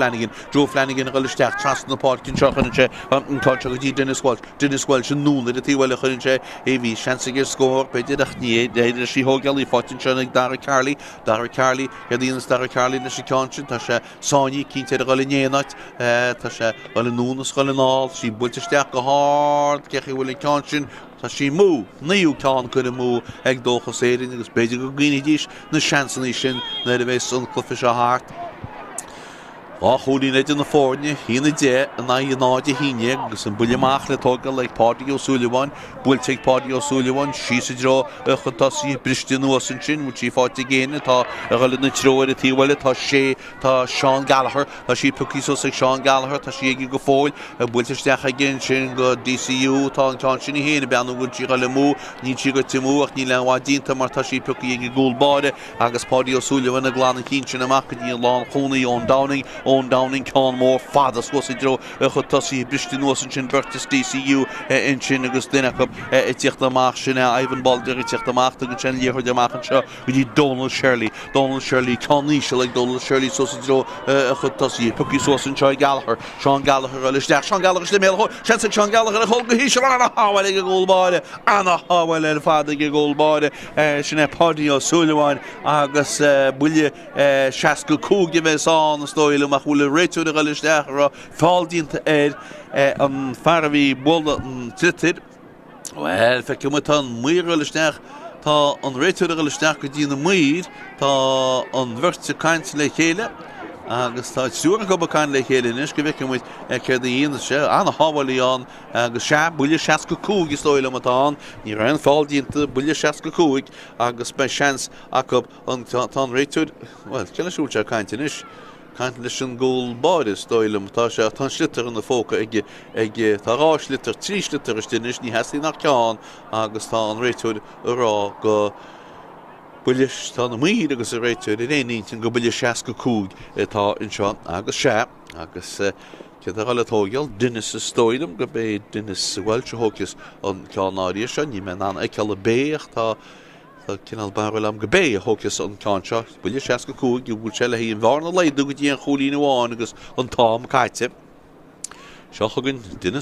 Flanagan gail isteach tras na páircin seochan sé an cáte go dtí Denniswell sin núna a tíhfuil chuinn sé é bhí seansa gur scór beidir ach ní éidir sí hógeal í fátin sena ag Dara Carlow go dtíananas Dara Carlow na sé ceansin tá sé sáinní cínte a gail néanaid tá sé gail núnas gail náil sí builteisteach go háard cecha bhfuil ceann sin tá sí mú níú ceann chuine mú ag Dóchas éirin agus beidir go gcuine díos na seansaní sin na a bheith sun clufa se háart. Cholín éidir na fórne hína dé na náide híine agus an buileach le tóga le Pádraig O'Sullivan, builteigh Pádraig O'Sullivan, sí sa dró chutasí bristí nuas an sin, mu sí fáte géine tá a gaile na tróir a tíhile tá Sean Gallagher, tá sí pucísos ag Sean Gallagher, tá sí ag go fóil a builteisteach gin sin go DCU tá an ceann sin i héana beanú go tí gaile mú, ní tí go timú ach ní le bhádínta mar tá sí pucaí ag gúlbáide agus Pádraig O'Sullivan a glána cín sin amach go dtí lán chonaí ón Downing can mór fadas was dro chutasí bristí nuas an sin Bertus DCU in sin agus duineach i tíocht amach sin Ivan Balder i tíocht amach an sin léhar amach an seo go dtí Donald Shirley caní se le Donald Shirley so dro chutasí pucí so an Sean Gallagher Sean Gallagher le mé se Sean Gallagher a chol go hí se anna háhail go ggóilbáide anna háhail ar fáda go ggóilbáide sin Pádraig O'Sullivan agus buile 60 cúg bheithán na stóile amach bhfuil réitú a gail isteach ra fáildínta an fearbhí bóla an titir well fe cumtá muir gail isteach tá an réitú a gail isteach go dtíana muir tá an bhirte caint le chéile agus tá súra go bacáin le chéile inis go bheice muid chuir daíana se anna hábhailí an agus se buile 60 is dóile atáin ní raibh fáildínta buile 60 agus be seans acu an tá réitú well ceanna súilte caint inis Caint leis an gúlbáide dóilem tá sé tá slitar an na fóca ag tá slitar trí slitar inis ní heí nach ceán agus tá an réitúid ará go buile tá na míad agus a réitúid i réín go buile 60 tá inseo agus se agus ce gaile tógeal duine sa stóilem go bé duine bhfuilte hógus an ceánáí se ní me an ag ceall béach tá cinál baril am go bé a hógus an cánseo buile 60 go bhúil se le hí an bharna leidú go dtí an cholín amháin agus an tám caiite. Seo chugann duine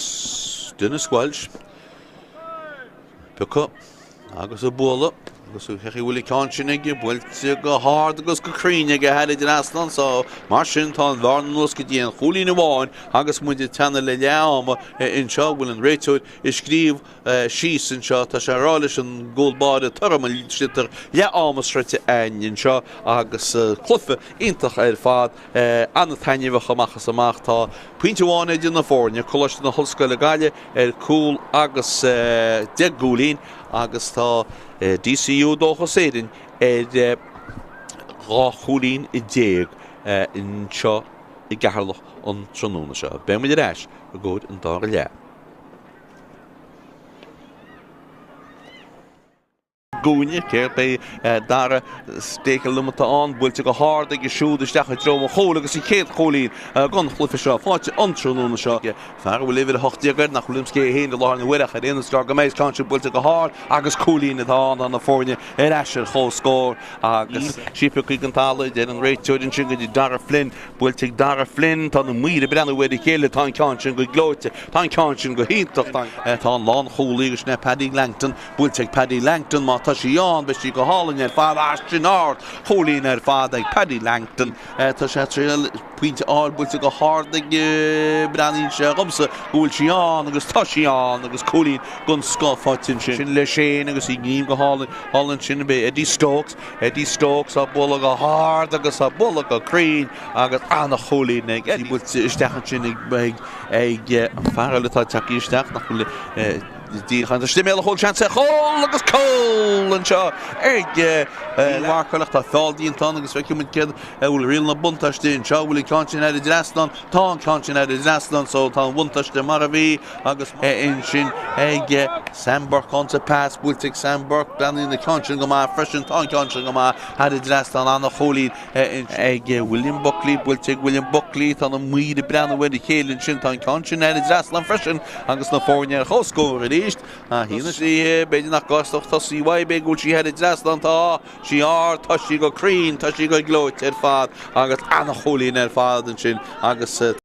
scoilt Puca agus a bóla agus chechi bhfuil ceann sin ige builte go háard agus go críne go heidir in Aslan so mar sin tá an bharna nuas go dtí an cholín amháin agus muidir tanna le leama in seo bhfuil an réitúid i scríomh síos in seo tá sé rá leis an ggóilbáide tarama slitar leámas réite in seo agus clufa intach ar fád anna taineh amachchas amach tá puinteháin idir na fórne Coláiste na hOllscoile gaile ar cúl agus de gúlín agus tá DCU Dóchas éirin ar rá cholín i déag in seo i Ceatharlach an tróna seo. Ben muidir éis go gcóid an dá le. Gúine céir bé dara stéice lumata an builte go háard ag siúd isteach a drom a chóla agus i chéad cholín gan chlufa seo fáte an tróna seo fear bhfuil léhfuil hochtíagad nach chulim cé héin de lána bhuiireach a réana star go méid cáinte builte go háard agus cholín atá an na fórne ar eisir chóscór agus sipa chuig an tála de an réitúid sin go dtí Dara Flynn builte Dara Flynn tá na míre brenn bhfuil chéile tá ceann sin go glóite tá ceann sin go híach tá lán cholí agus na Paddy Langton builte Paddy Langton má tá Ciarán, be go hálainn fad Ashton Art, Cholín fad ag Paddy Langton, tá sé trial puinte ábuilte go hádig branín se gomsa, gúil Ciarán agus tá Ciarán agus Cholín gon scáfáitin sin le sé agus í gníim go hálainn sin be Eddie Stokes a bolla go hard agus a bolla go Crean agus anna Cholín ag Eddie builte istechan sin ag farle tá takeí isteach nach chun Díchan de stiméile hol chance agus cól an seo marchalach tá fáildíon tá agus feiciúmin cead bhfuil riil na buntaiste seo bhfuil cantin ar Draslan tá cantin ar Draslan so tá buntaiste mar a bhí agus in sin Samburg conta pass búlteigh Samburg blanin na cantin go má freisin tá cantin go má ar Draslan anna cholín ag William Buckley búlteigh William Buckley tá na muide breanna bhfuil chélann sin tá cantin ar Draslan freisin agus na fórne ar hOllscoile hína sí beidir nach gastoch tá sí waibé gúil sí head Draslan tá sí tá sí go Crean tá sí go Glóite ar fad agus anna cholín ar fad an sin agus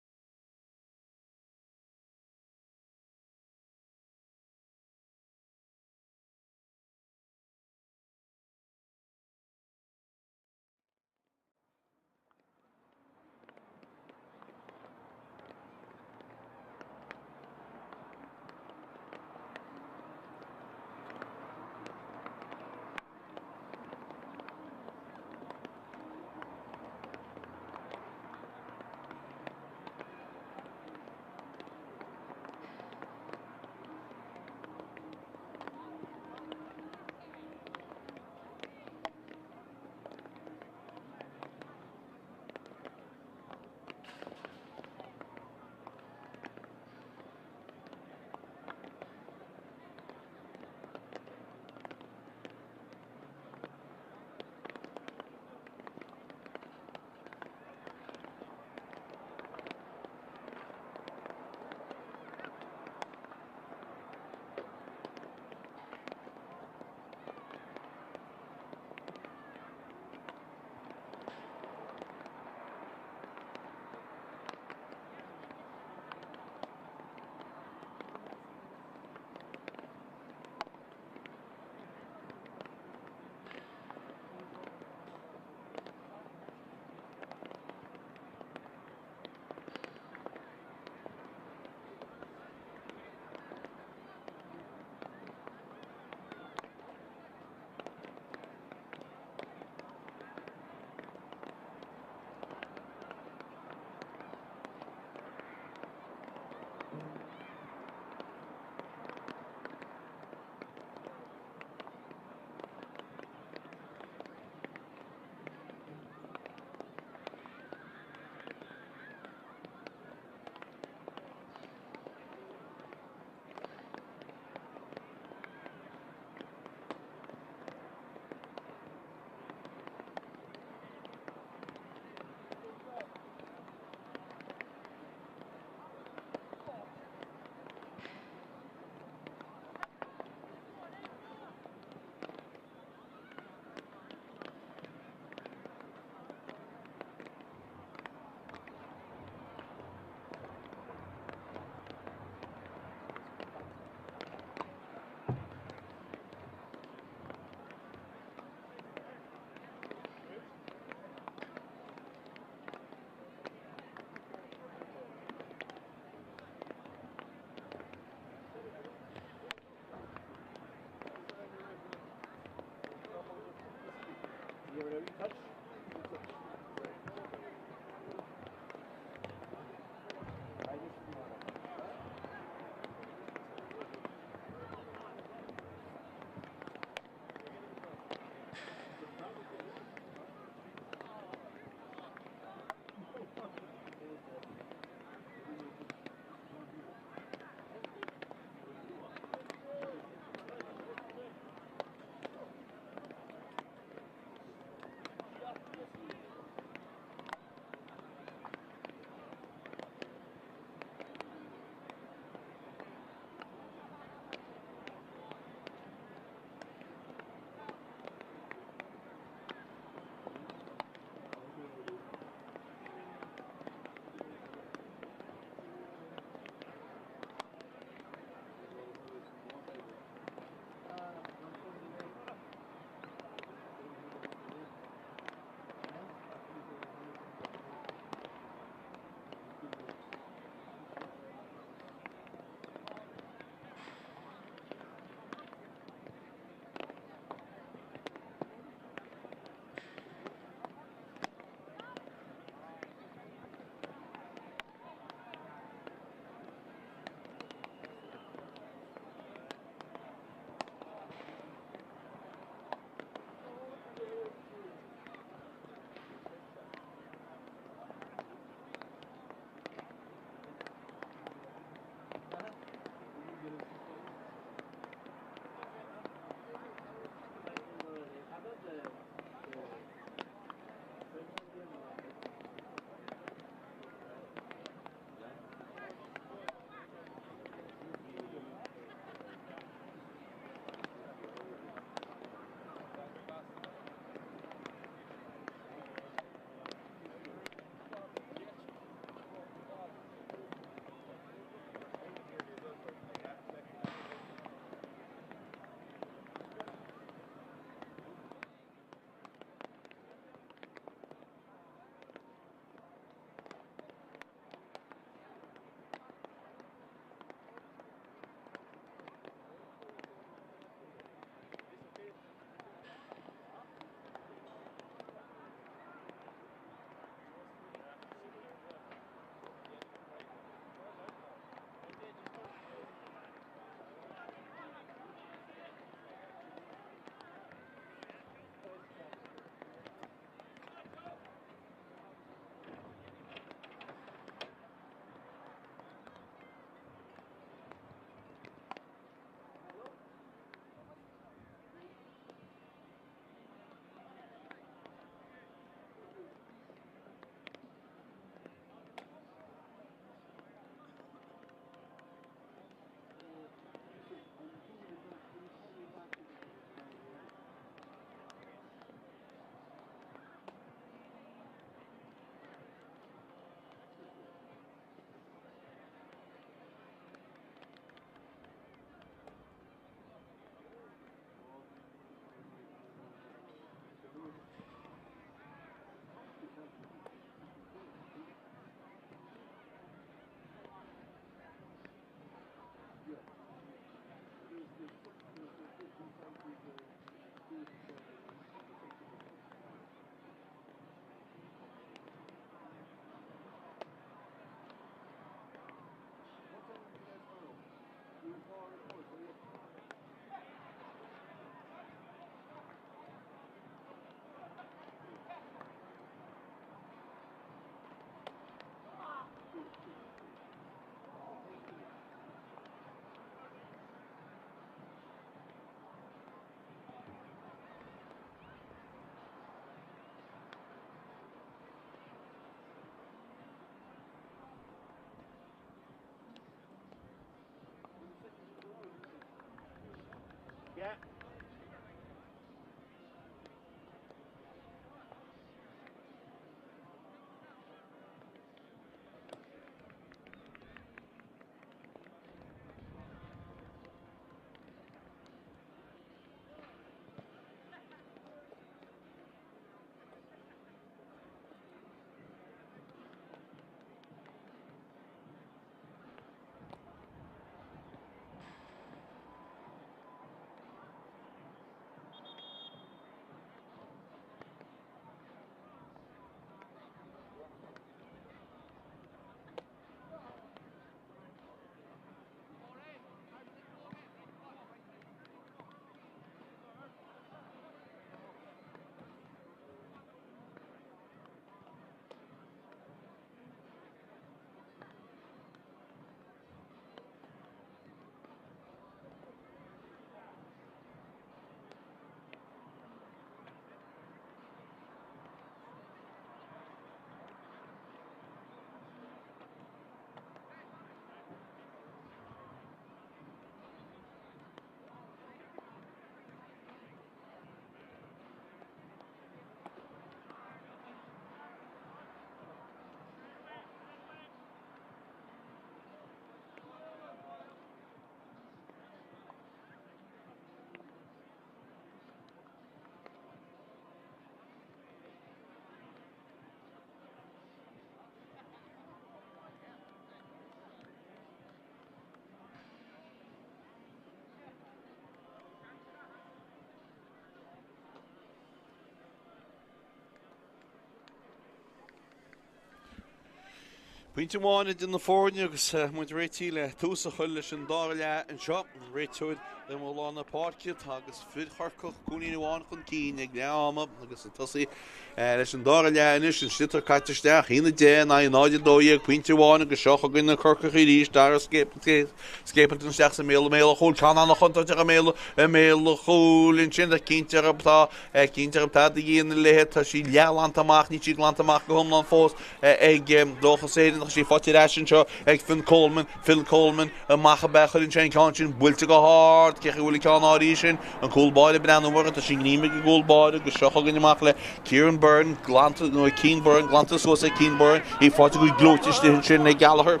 Pointe amháin in na fórne agus muid réití le túsa chuil leis an dáile an seo réitúid le mó na páirciad agus fud chorcoch cúnaí amháin chun cín ag leama agus an tosaí leis an dáile inis an slitar caitisteach hína dé na náide dóíag pointe amháin agus seo a gine Corcaigh ríis dar scépan an steach sa méle chúil canna nach chunta a méle chúil in sin a cíntear abtá cíntear abtá a dhéana lethe tá sí leland amach ní tí glant amach go homlan fós ag Dóchas éireann sí fátíir eisian seo ag Phil Coleman a macha bechar in sin cáin builte go háard cecha bhfuil ceán áí sin an cúlbáide brean mhar a sin gníime go gúlbáide go seocha gan amach le Ciarán Byrne glanta nó Ciarán Byrne glanta suas Ciarán Byrne í fáte go glóteiste sin ag Gallagher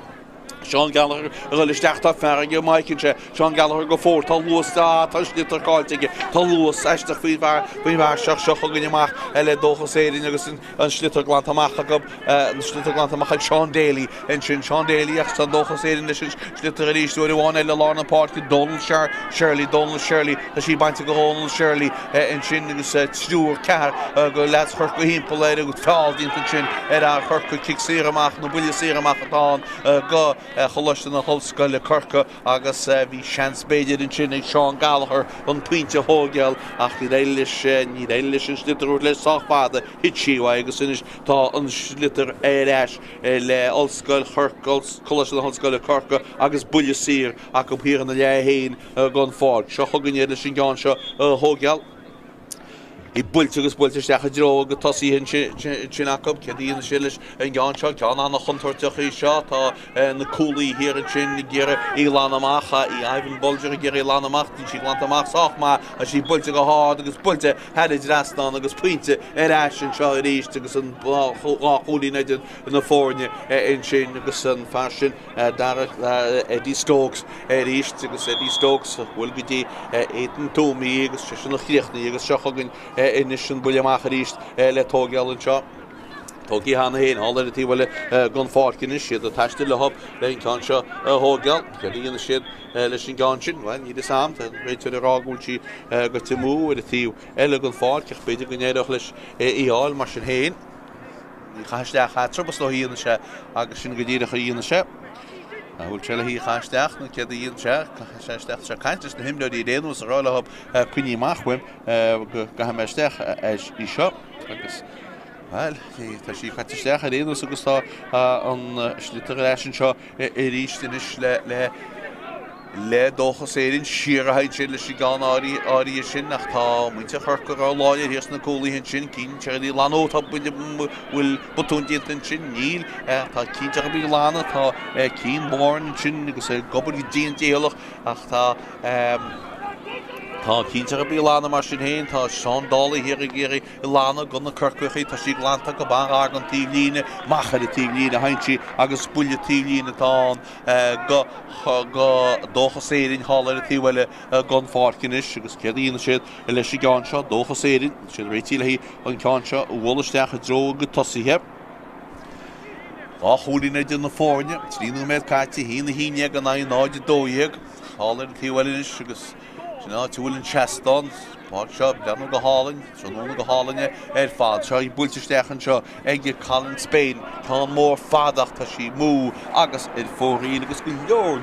Sean Gallagher a le steachta ferige Mhic Sean Gallagher go fór tá luas tá slitar cáilte tá luas eisteach bhíhar seach gan amach le Dóchas éireann agus an slitar glanta amach go an slitar glanta amach Sean Daly in sin Sean Daly ach san Dóchas éireann leis slitar a ríis dúir bháin le lána páirci Donald Shirley a sí bainte go Donald Shirley in sin agus stúr cear go leat chur go hímpel le go fáil dínta sin a chur go kick sé amach nó buile sé amach atá go Coláiste na hOllscoile Corcaigh agus bhí seans beidir in sin ag Sean Gallagher an puinte hOllscoile ach ní réiles an slitar le sáchfáda hit síha agus inis tá an slitar éireis le hOllscoile Coláiste na hOllscoile Corcaigh agus buile sír ach go híar na léhéin gan fád seo chugannéad le sin gáin seo hOllscoile I builte agus builte steach a dro go tosí hin sin acab ce dtíana silis an gáin seo ceán anna chuntarteach í seo tá na cúlaí hir an sin ggéire í lán amacha í Ivan Bolger a ggéir í lán amach tí sí glant amach soach má a sí builte go hád agus builte heidir rastan agus puinte eis an seo ríist agus an chólí neidir na fórne in sin agus an farsin dar Eddie Stokes ríist agus Eddie Stokes bhfuil go dtí éan tómí agus sin nach chríochnaí agus seochagan inis an buile amach ríist le tógeal an seo. Tógaí hána héin hála tí bhfuile gan fácin siad a taiste le hop le an cáin seo hOllscoile go dtíana siad leis sin gáin sin bhain iad sam réitir a rágúiltí go timú a tíú eile gan fácich beidir go néadach leis íáil mar sin héin. Ní chaisteach chatar bas le híana se agus sin go dtíireach a dhéana se. Bhfuil treile hí chaisteach na cead íon seisteach se caiintes na himleí déanú a ráile hop cuiní machfuim go haisteach í seo agus well tá sí chaitisteach a déanú agus tá an slitar leis an seo i ríist inis le Dóchas éireann siarthaid sin leis gan áí sin nach tá muinte churca á láir híos na cólaí hin sin cín teí lanótá bhfuil botúntíanta sin níl tá cínteach bí lána tá cín mórn sin agus gobar díontíalach ach tá Tá cíntear bí lána mar sin héin tá Seán Dála hir géirí I lána gona Corcaigh tá sí glanta go ban agan tíhlíne machar I tíhlíne haintí agus bulle tíhlíne tá go Dóchas Éireann hála tíhile gon fárcinis agus ceadína siad I leis I gán seo Dóchas Éireann siad réitíle hí an ceán seo bholasteach a dro go tosaithe. Á chúlína duna fórne, tríú méid caite hína híine gan na náide dóíag hála tíhilinis agus túlinn Cheston, Spórt seo deanú go hálainn, tróna go hálainne fad seo I búlteisteachan seo ag Callan Spain, tá mór fadach tá sí mú agus fóraí agus go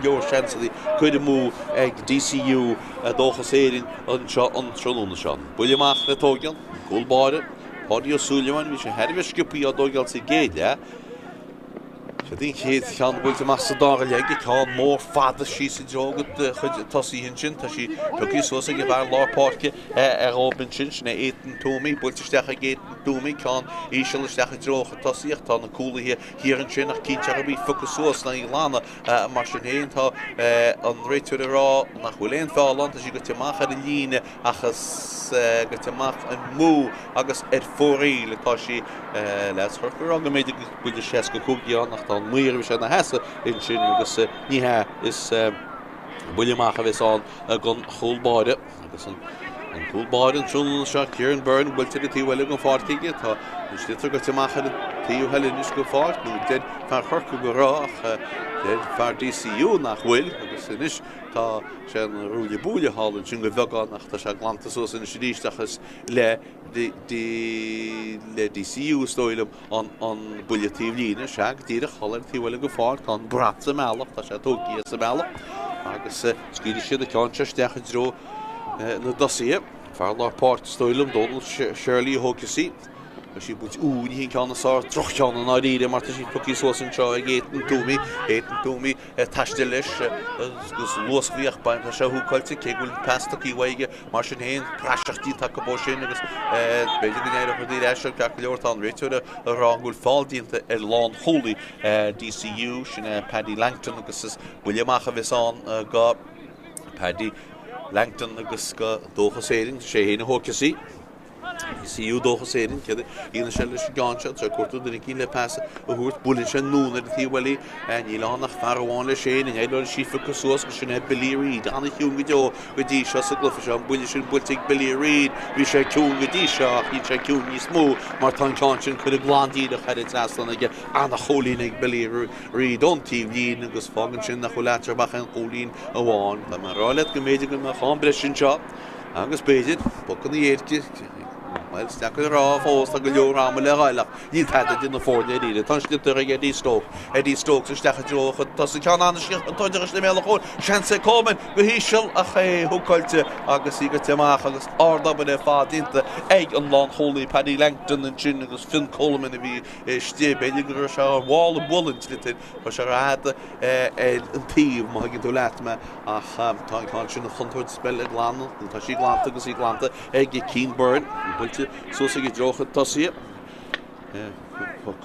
leor seansaí chuide mú ag DCU Dóchas Éireann an seo an tróna seo. Buileach le tógeal, cúlbáire, Páidí O'Sullivan, bhí sé heirbh sciúpaí á dógeal sa géide. Dín chéad chean bhfuilte measa dága leige tá mór fada sí sa drógad chud tosaí hin sin tá sí tugaí suasa go bhar lápáirce óbin sin sinna éan túmaí builteisteach a géan túmaí ceán íseisteach a drócha tosaíocht tá na cúlaithe hir an sin nach cíntear a bhí fucas suas na I lána mar sin héin tá an réitúir rá nach bhfuil éon fálan tá sí go teach ar a líne achas go teach an mú agus fóraí le tá sí leis chuir aga méidir buidir sé go cúgián nach tá muir bhí sé na heasa in sin agus níthe is buileach a bheits an gon chulbáide agus an chulbáide an trúna seo Ciarán Byrne bhfuilte a tíhile go fáirtaige tá stitar go teach ar tíú heilenis go fáirt nó dead fear chorca go rách dead fear DCU nach bhfuil agus inis tá sé an rúile búile hálann sin go bheagán nach tá sé glanta sos in sidíisteachas le DCU stoilm an builletíh líne seag díireach hálann tíhile go fáirt tá brat sa meach tá sé tógaí sa meach agus scíidir siad a ceanse steach a dro na dosaí fear lápáirt stoilm Donald Shirley Hócasí sí bút úni hín ceanna sá trochceanna ná ríide mar sí pucí sósan seo ag éan túmí taiste leis gus luasbhíoch bain tá se húcailte cé bhfuil pestaí bhaige mar sin héin praseachtí take bó sin agus beidir gnéire chu dtí eise ce leor tá réitúire a rangúil fáildínta ar lán holaí DCU sin Paddy Langton agus is buileach a bheitán go Paddy Langton agus go Dóchas Éireann sé héna Hócasí DCU Dóchas Éireann cead íana sé leis gáinse tre cuatú den cí le pesa a thuirt bullin sé núna a tíhfuilí níl nach farháin le sé in éidir sífa go suas go sinna Billy Reid anna hiún go deo go dtí seo sa glufa seo buile sin builteigh Billy Reid bhí sé ciún go dtí seo hí sé ciún níos mó mar tá ceán sin chud a glándíad a chead traslan aige anna cholín ag Billy Reid ón tíh lín agus fágan sin nach cholátear bach an cholín a bháin le mar ráile go méidir go mar cháin breis sin seo agus béidir bocan í éirci Well, steach rá fós a go leor am le gaiilech ní theide duna fórne ríide tan stitar a Eddie Stokes sa steach drocha tá sa cean an toidir le méle chóir sean sé comin go híisiil a ché thucailte agus í go teach agus ardab le fádínta ag an lán holaí Paddy Langton an sin agus Finn Coleman a bhí sté beidir go se bháil a bullint litin ba se ráda an tíomh má gin tú leitme ach tá sin a chuntóid spell ag lána tá sí glánta agus í glánta ag Ciarán Byrne builte sosa go drocha tosaí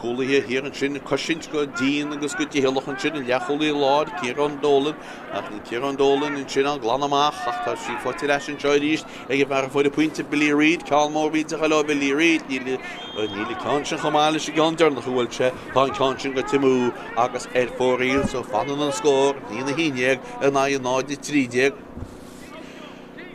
cúlaithe hir an sin cosint go díon agus go dtíhéalach an sin in leacholaí láir Ciarán Dolan ach ní Ciarán Dolan in sin an glanamach ach tá sí fáte leis an teir ríist ag bhar fáid a puinte Billy Reid ceall mór bhí a le Billy Reid níle cáin chomáile sé gan dearnach bhfuil se tá cáin sin go timú agus fóríil so fanan an scór nína híineag a náide trídeag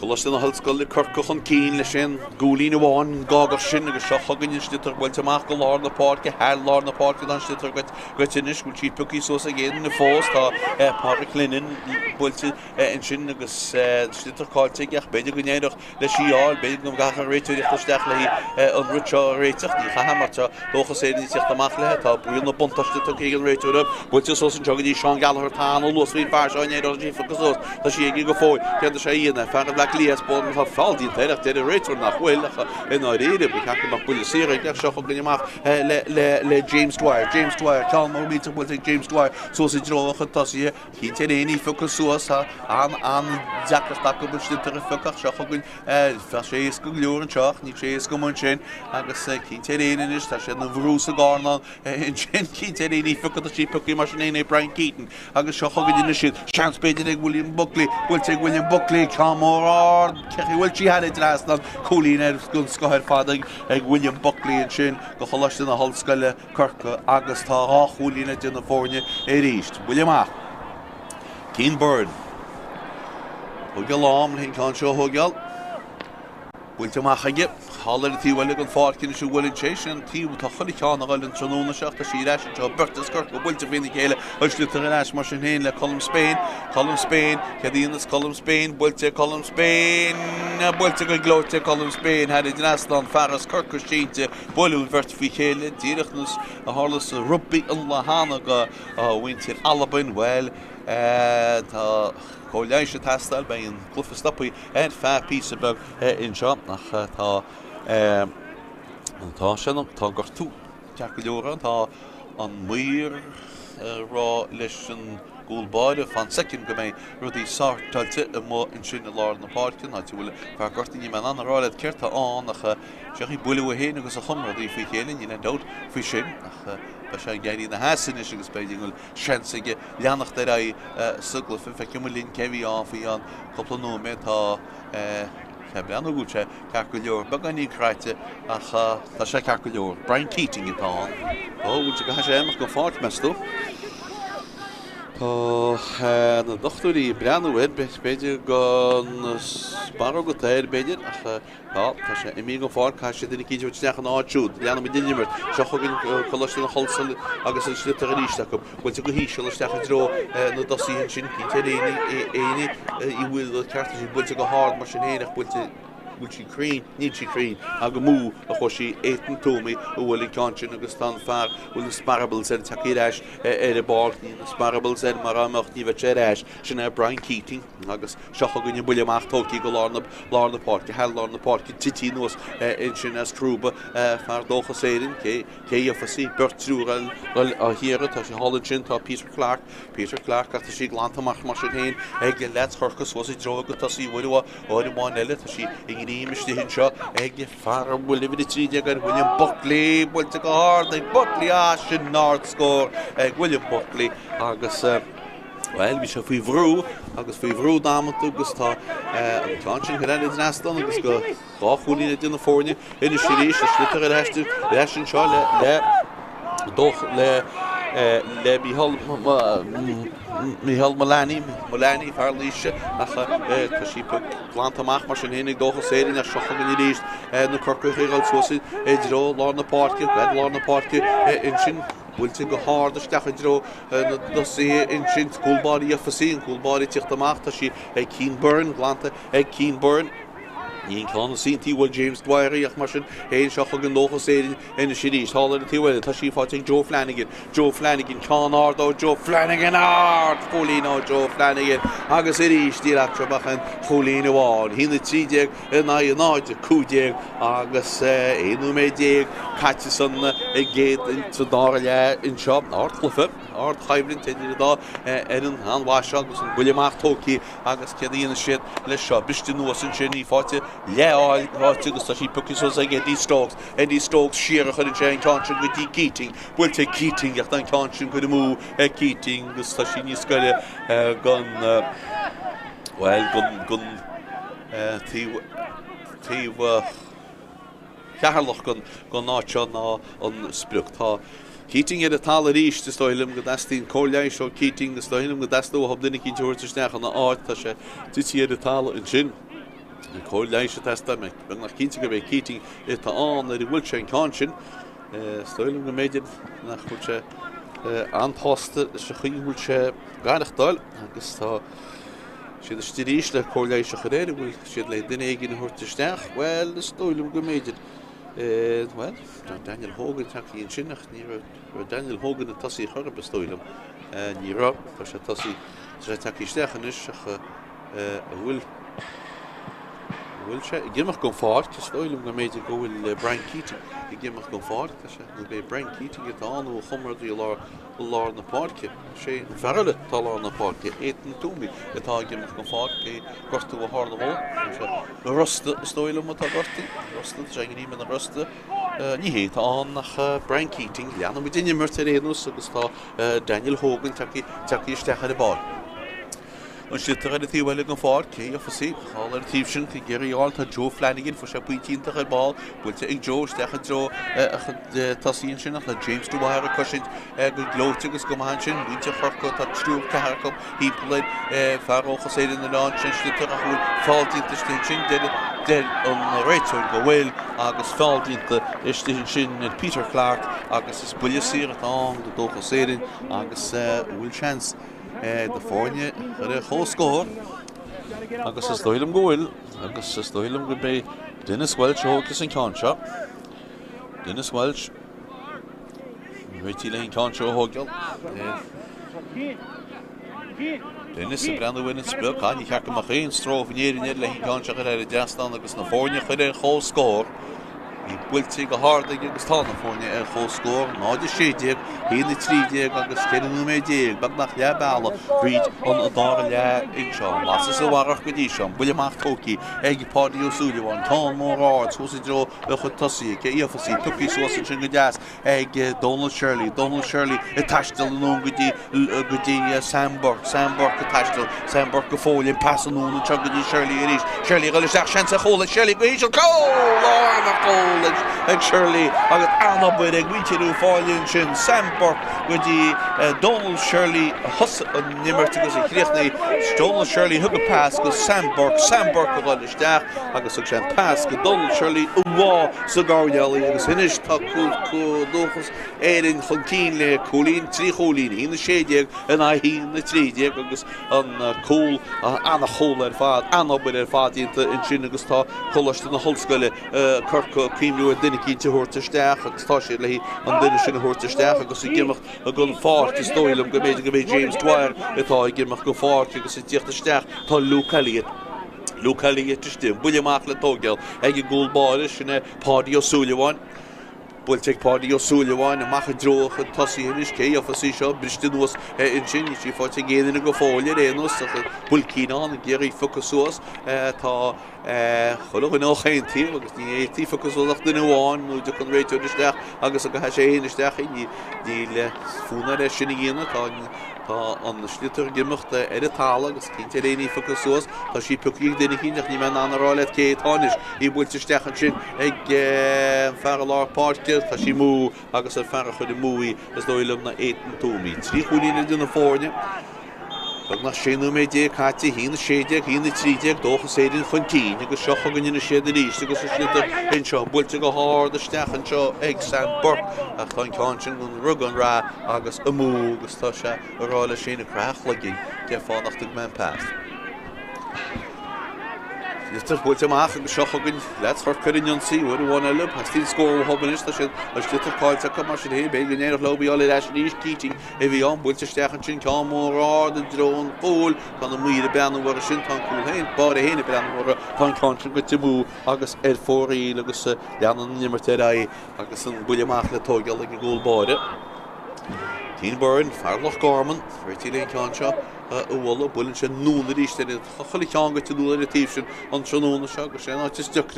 Coláiste na hOllscoile Corcaigh an cín le sin gúlín bháin gágar sin agus seo chugann stitar bhfuil teach go lár na páirce heil lár na páirce an stitar go tinis bhfuil siad pucí sos a géan na fós tá páirc linin bhfuilte in sin agus stitar cáilte ach beidir go néireach le síáil beidir go gachar réitúireachta steach le an ruteo réiteach ní chahamarte Dóchas Éireann tíocht amach lethe tá buil na buntaiste ag an réitúire bhfuilte sos an tegadí Seán Gallagher tána luasbhín fear seo néidir sí fucas sos tá sí ag go fóid cead sé íana fear Lías bol me fáildí teach de réitúir nach bhfuil in áide be cha nach buile séra ag seo go gneach le James Dwyer ceall mór mí bhfuil ag James Dwyer so sé drocha tosaí hí éí fucas suas an deachta go buiste a fucach seo chugann fe sé go leor an teach ní sé go mun sin agus cítéréine is tá sé na bhrúsa gána in sin cítéí fucad a sí puí mar sin éana Brian Keaton agus seo chugann duine siad seanspéidir ag William Buckley bhfuil ag William Buckley cá mór hard Bhfuil tí had last na Coláiste gon scoir fadag ag William Buckley and sin go Coláiste na hOllscoile Corcaigh agus tá Coláiste duna fórne ríist. William Keen Bird Hugel lám hín can seo hugel Bhfuilte machaige Hálar tíhfuil an fácinn siú bhfuil sééis an tíú tá chuí teánna gáil an tróna seach a sí leis an Bertas Corcaigh go bhfuilte féna chéile yslitar an eis mar sin héin le Colm Spain Cadíonas Colm Spain bhfuilte Colm Spain bhfuilte go glóte Colm Spain had in Aslan Ferras Corcaigh sínte bhfuil bhirt fao chéile díireachnas a hálas rugby an lehanana go bhaintir Alabin well tá Coláiste tastal by an Cluiche stoppi and fat piece about in shop nach tá sin tá gur tú teacailteora tá an muir rá leis an gúlbáide fan second go mé rudí sáirtailte mó in sin na lár na páirtin na bhfuil fear gortaí me an ráid ceirta an nach seachí buú a héana agus a chumradí fao chéile í le dót fao sin nach ba sé gaiirí na hasan is agus beidir ghfuil seansaige leannach de ra sugla fe cumlín cehí á faí an coppla nóméid tá Cean gúte cear go leor ba gan ní creite ach tá sé cear go leor Brian Keating i tá bhúlte go sé amach go fáirt meú Tá na dochtúí breanúid beidir gan spar go téir beidir ach tá sé imí go fáil cai sé duna cíidir teach an áitiúd leanana duineimirt se chuginn Coláiste na hOllscoile agus an slitar a ríiste go bhfuilte go híisiil isteach dro na dosíonn sin cinnte éine I bhfuil ceartta sí bhfuilte go hád mar sin héanaach bhfuilte si crín, níd si crín a go mú a chu sí éan tómi ó bhfuil cansin agus tan fear bhfuil na sparables an takeíreis a bág ní na sparables an mar amach ní bheith éis sin Brian Keating agus seocha gonne buile amachtóí go lár na páirci he lár na páirci tití nuas in sin as trúba fear Dóchas éireann cé a fasí bertúil a hiire tá sé Holland sin tá Peter Clark a tá sí glantamach mar sin héin ag le Leathcheannais was I droga tá sí bhfuilha áidirmáin eile tá sí Mistí hin seo ag far bhfuil bhí tríide gur William Buckley bhfuilte go háir ag Buckley sin náird scór ag William Buckley agus bhí se faoi bhrú agus faoi bhrú dámanta agus tá an sin chuile nastan agus go gáchúlína duna fórne ina siríéis a slitar a leis an seo le Michael Mullaney Farlíise tá sí glantamach mar sin hénig Dóchas éireann a seocha gan ríist na Corcaigh gáil suasa dró lá na páirci lá na páirci in sin bhfuilte go háir isteach dro na dosí in sin cúlbáí a fasí cúlbáí tíochtamach tá sí ag Keen Burn glanta ag Keen Burn Íon chlán síntíí bhfuil James Dwyer ach mar sin héon seocha gan Dóchas éireann ina siríos hála tíhfuil tá sí fáte Joe Flanagan cán ard ó Joe Flanagan ard fólín ó Joe Flanagan agus ríis tí trabach an fólín bháin hína trídeag in áide cúdeag agus éonú méideag caite sanna ag géad sa dáir le in seo ard chlufa ard chaimlinn teidir dá an bháise agus an buileachtóí agus ceadíana siad le seo biste nuas an sin í fáte leáil agus tá sí pucis ag Eddie Stokes siar chun sé an cansin go dtí Keating bhfuilte Keating ach an cansin go mú Keating agus tá sí níos scoile gun tíh Ceatharlach gon náiteo ná an sprucht tá Keating a tal ríist is stoilm go dastín Coláiste ó Keating is stoilm go dasú hab duine cinn tuairteach an áit tá sé tití a tal in sin Coláiste testa me nach cinnte go bheith Keating tá an a bhfuil sé an cansin stoilm go méidir nach chuil sé antásta se chuúil sé gaiireachtáil agus tá siad a stiríis le Coláiste chu réir bhfuil siad le duine gin thuirteisteach well is stoilm go méidir Daniel Hogan takeí an sinnach ní Daniel Hogan a tasí chur bestoilm ní ra tá sé tasí takeísteachan is bhfuil sé gimach go fáirt stoilm go méidir go bhfuil Brian Keating I gimach go fáirt tá sé go bé Brian Keating it anú chumradí lár na páirce sé ferle tá lár na páirce éan túmí atá gimach go fáirt é gortú a hála bhil na rusta stoilm atá gortaí rusta sé ní na rusta ní hé tá an nach Brian Keating leanana mu duine mar réanús agus tá Daniel Hogan takeísteach a báil An Slitter the Tea Welling Ford, Kay of a sea, all the Thiefshin, Gary Alta, Joe Flanagan for Shapuitin to her ball, with a Joe, Stachan Joe, the Tassian, James to Wire Cushion, good glow to his commandtion, Winter Harco, touch to Caracom, he played Faro said in the launch, and Slitter who fault in distinction, did on the Rachel go well, August fault in the distinction, and Peter Clark, August is Bulliasir at all, the Dóchas said in, August will chance. The Fornia a hOllscoile agus is dóilm gohfuil agus is dóilm go be Dennis Welch hógus in Concha Dennis Welch Rítí lein Concha hógeal Dennis a brand win in spil can you check my chain strof near in lein Concha go Jastan agus na Fornia chuir hOllscoile He will take a hard against California hOllscoile, not the shade, he the 3 agus Kennu Media, but not Yabala, read on a dollar inchon, Lasses a Warach Gadishon, William Toki, Eggy Party Sullivan, Tom More Arts, was it Joe, Tussi, Kayafasi, Tuki Sausage and Gas, Egg Donald Shirley, attached to the long goody Samburg attached to Samburg Foley, passing on the Chuggy Shirley, Relish Chance a hole, Shirley Gage, Lord, and Shirley, I got Anna Buddig, we to Fallen Shin, Samburg, with the Donald Shirley, Huss and Nimmer to go to Donald Shirley, hook a pass, go Samburg, Relish Dach, I got such a pass, go Donald Shirley, Uwa, Cigar Yelly, and finish Dóchas, Éireann, Chunkinle, Colleen, 3 Colleen, in the shade, and I in the 3 because on cool, Anna Hole and Fat, Anna with a fat in Chinagusta, Coláiste in the hOllscoile, Corcaigh, Creamlu, and Dinnicky to Hortestach, and Stashirley, and Dinnish in Hortestach, because he gave a gun fart to Stoyle, and go James Dwyer, I give him a go fart, because it's Ciarán, to Luke Elliott to Stim, William Achlan Togel, a gold ballish, and a party of Sullivan. We'll take party of Sullivan and Machadro and Tossi and his Kay of a seashore, Briston was in Chin, she fought again in a go for Renos, Pulkina and Gary Focusos, Holo no Hain Team, the Focus of the new one, who took on radio to the staff, August of Hashay in the staff, the Funa Shinigina, on the Slitter Gimmert, Editala, Kintelini Focusos, but she took you the Hin of Niman on the roll at Kate Honish, he would to Stachan, egg Farlar Party. Tashimu, August and Farah for the movie, as though he loved 8 and 2 meets. 3 Hulin in the Fornia. But not Shenu Media, Catty, he in the shade, he in the 3 Dóchas said in Fontaine, you go shocking in the shade of the east, because it's little in Shaw, Bull to go hard, the staff and Shaw, eggs and Burke, a fine conscience, and Rugan Ra, August a moo, Gustasha, or all a shane of craft lugging, get far off the man path. Little William Achlan Shochogin, let's for Corinne see what do want to look. I still score Hobbinish, I little call to come out here, baby, near lobby, all the Ashley's teaching. If you on, Wilcher Stachan, Tom or the drone, Paul, on the Mhic, the band of Warrishin, Tongue, Hain, Body, Hain, band of Tongue Country, with Giobúin, August Ed 4, Lucas, down on the Nimmer, August William Achlan Togel like a gold border. Teen Burn, Farloch Gorman, Retty Lane Concha. Walla Bullish and noon the east and Holly Changa to do the teaching on Shannon Shag, and just stuck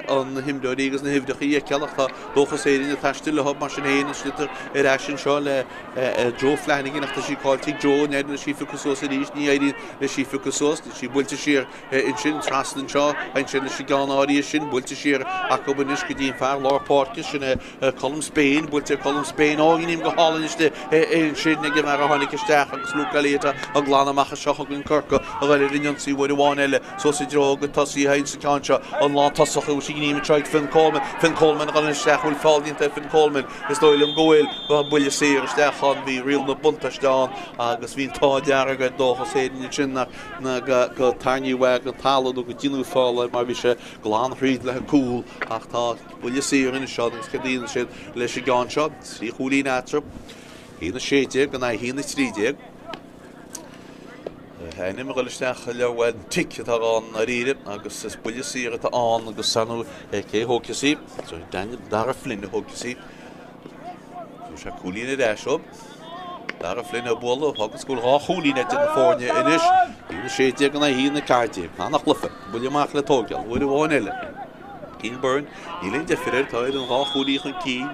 on him the Regas and Hivdaki, Calaka, Dóchas said in the Tashtil, Hub Machine, and Slitter, Ashen Shaw, Joe Flanagan after she called Joe, and then she focused on the east, the she focused, she built to share in Shin, Traston Shaw, and she gone audition, built to share Akobanish, Far, Lord Porkish, and Column Spain, built to Column Spain, all in him go Holland in Shin, Nagimara Honica Staff, and Luke later. Glana macha shoch in Corcaigh, a rinyon see what one elle, sausage rog, Tossi, Heinz, Concha, on La Tossoch, who she even tried Finn Coleman, on his staff will fall into Finn Coleman, his Doyle Goil, but will you see her staff on be real no buntash down, Agus Vin Todd Yarga, Dóchas said in the chin, go tiny wag, and Talo, do Ginu fall, and maybe she Glan Reed like a cool, thought, will you see her in the shot, and Skadin shed, Leshy Gone shot, see Hulin Atrup, in the shade, and I in the 3 I never understand how tick it on a read it. I guess will see it on the sun. Okay, hook you see. So Daniel Dara Flynn hook you see. So Shakulina dash up. Dara Flynn a ball of hOllscoile Hulin at California in ish. In the shade, and I in the car tape. Anna Clifford. William Achlan Togel. With one ele. Kilburn. He lent the filler tied and Hulin key.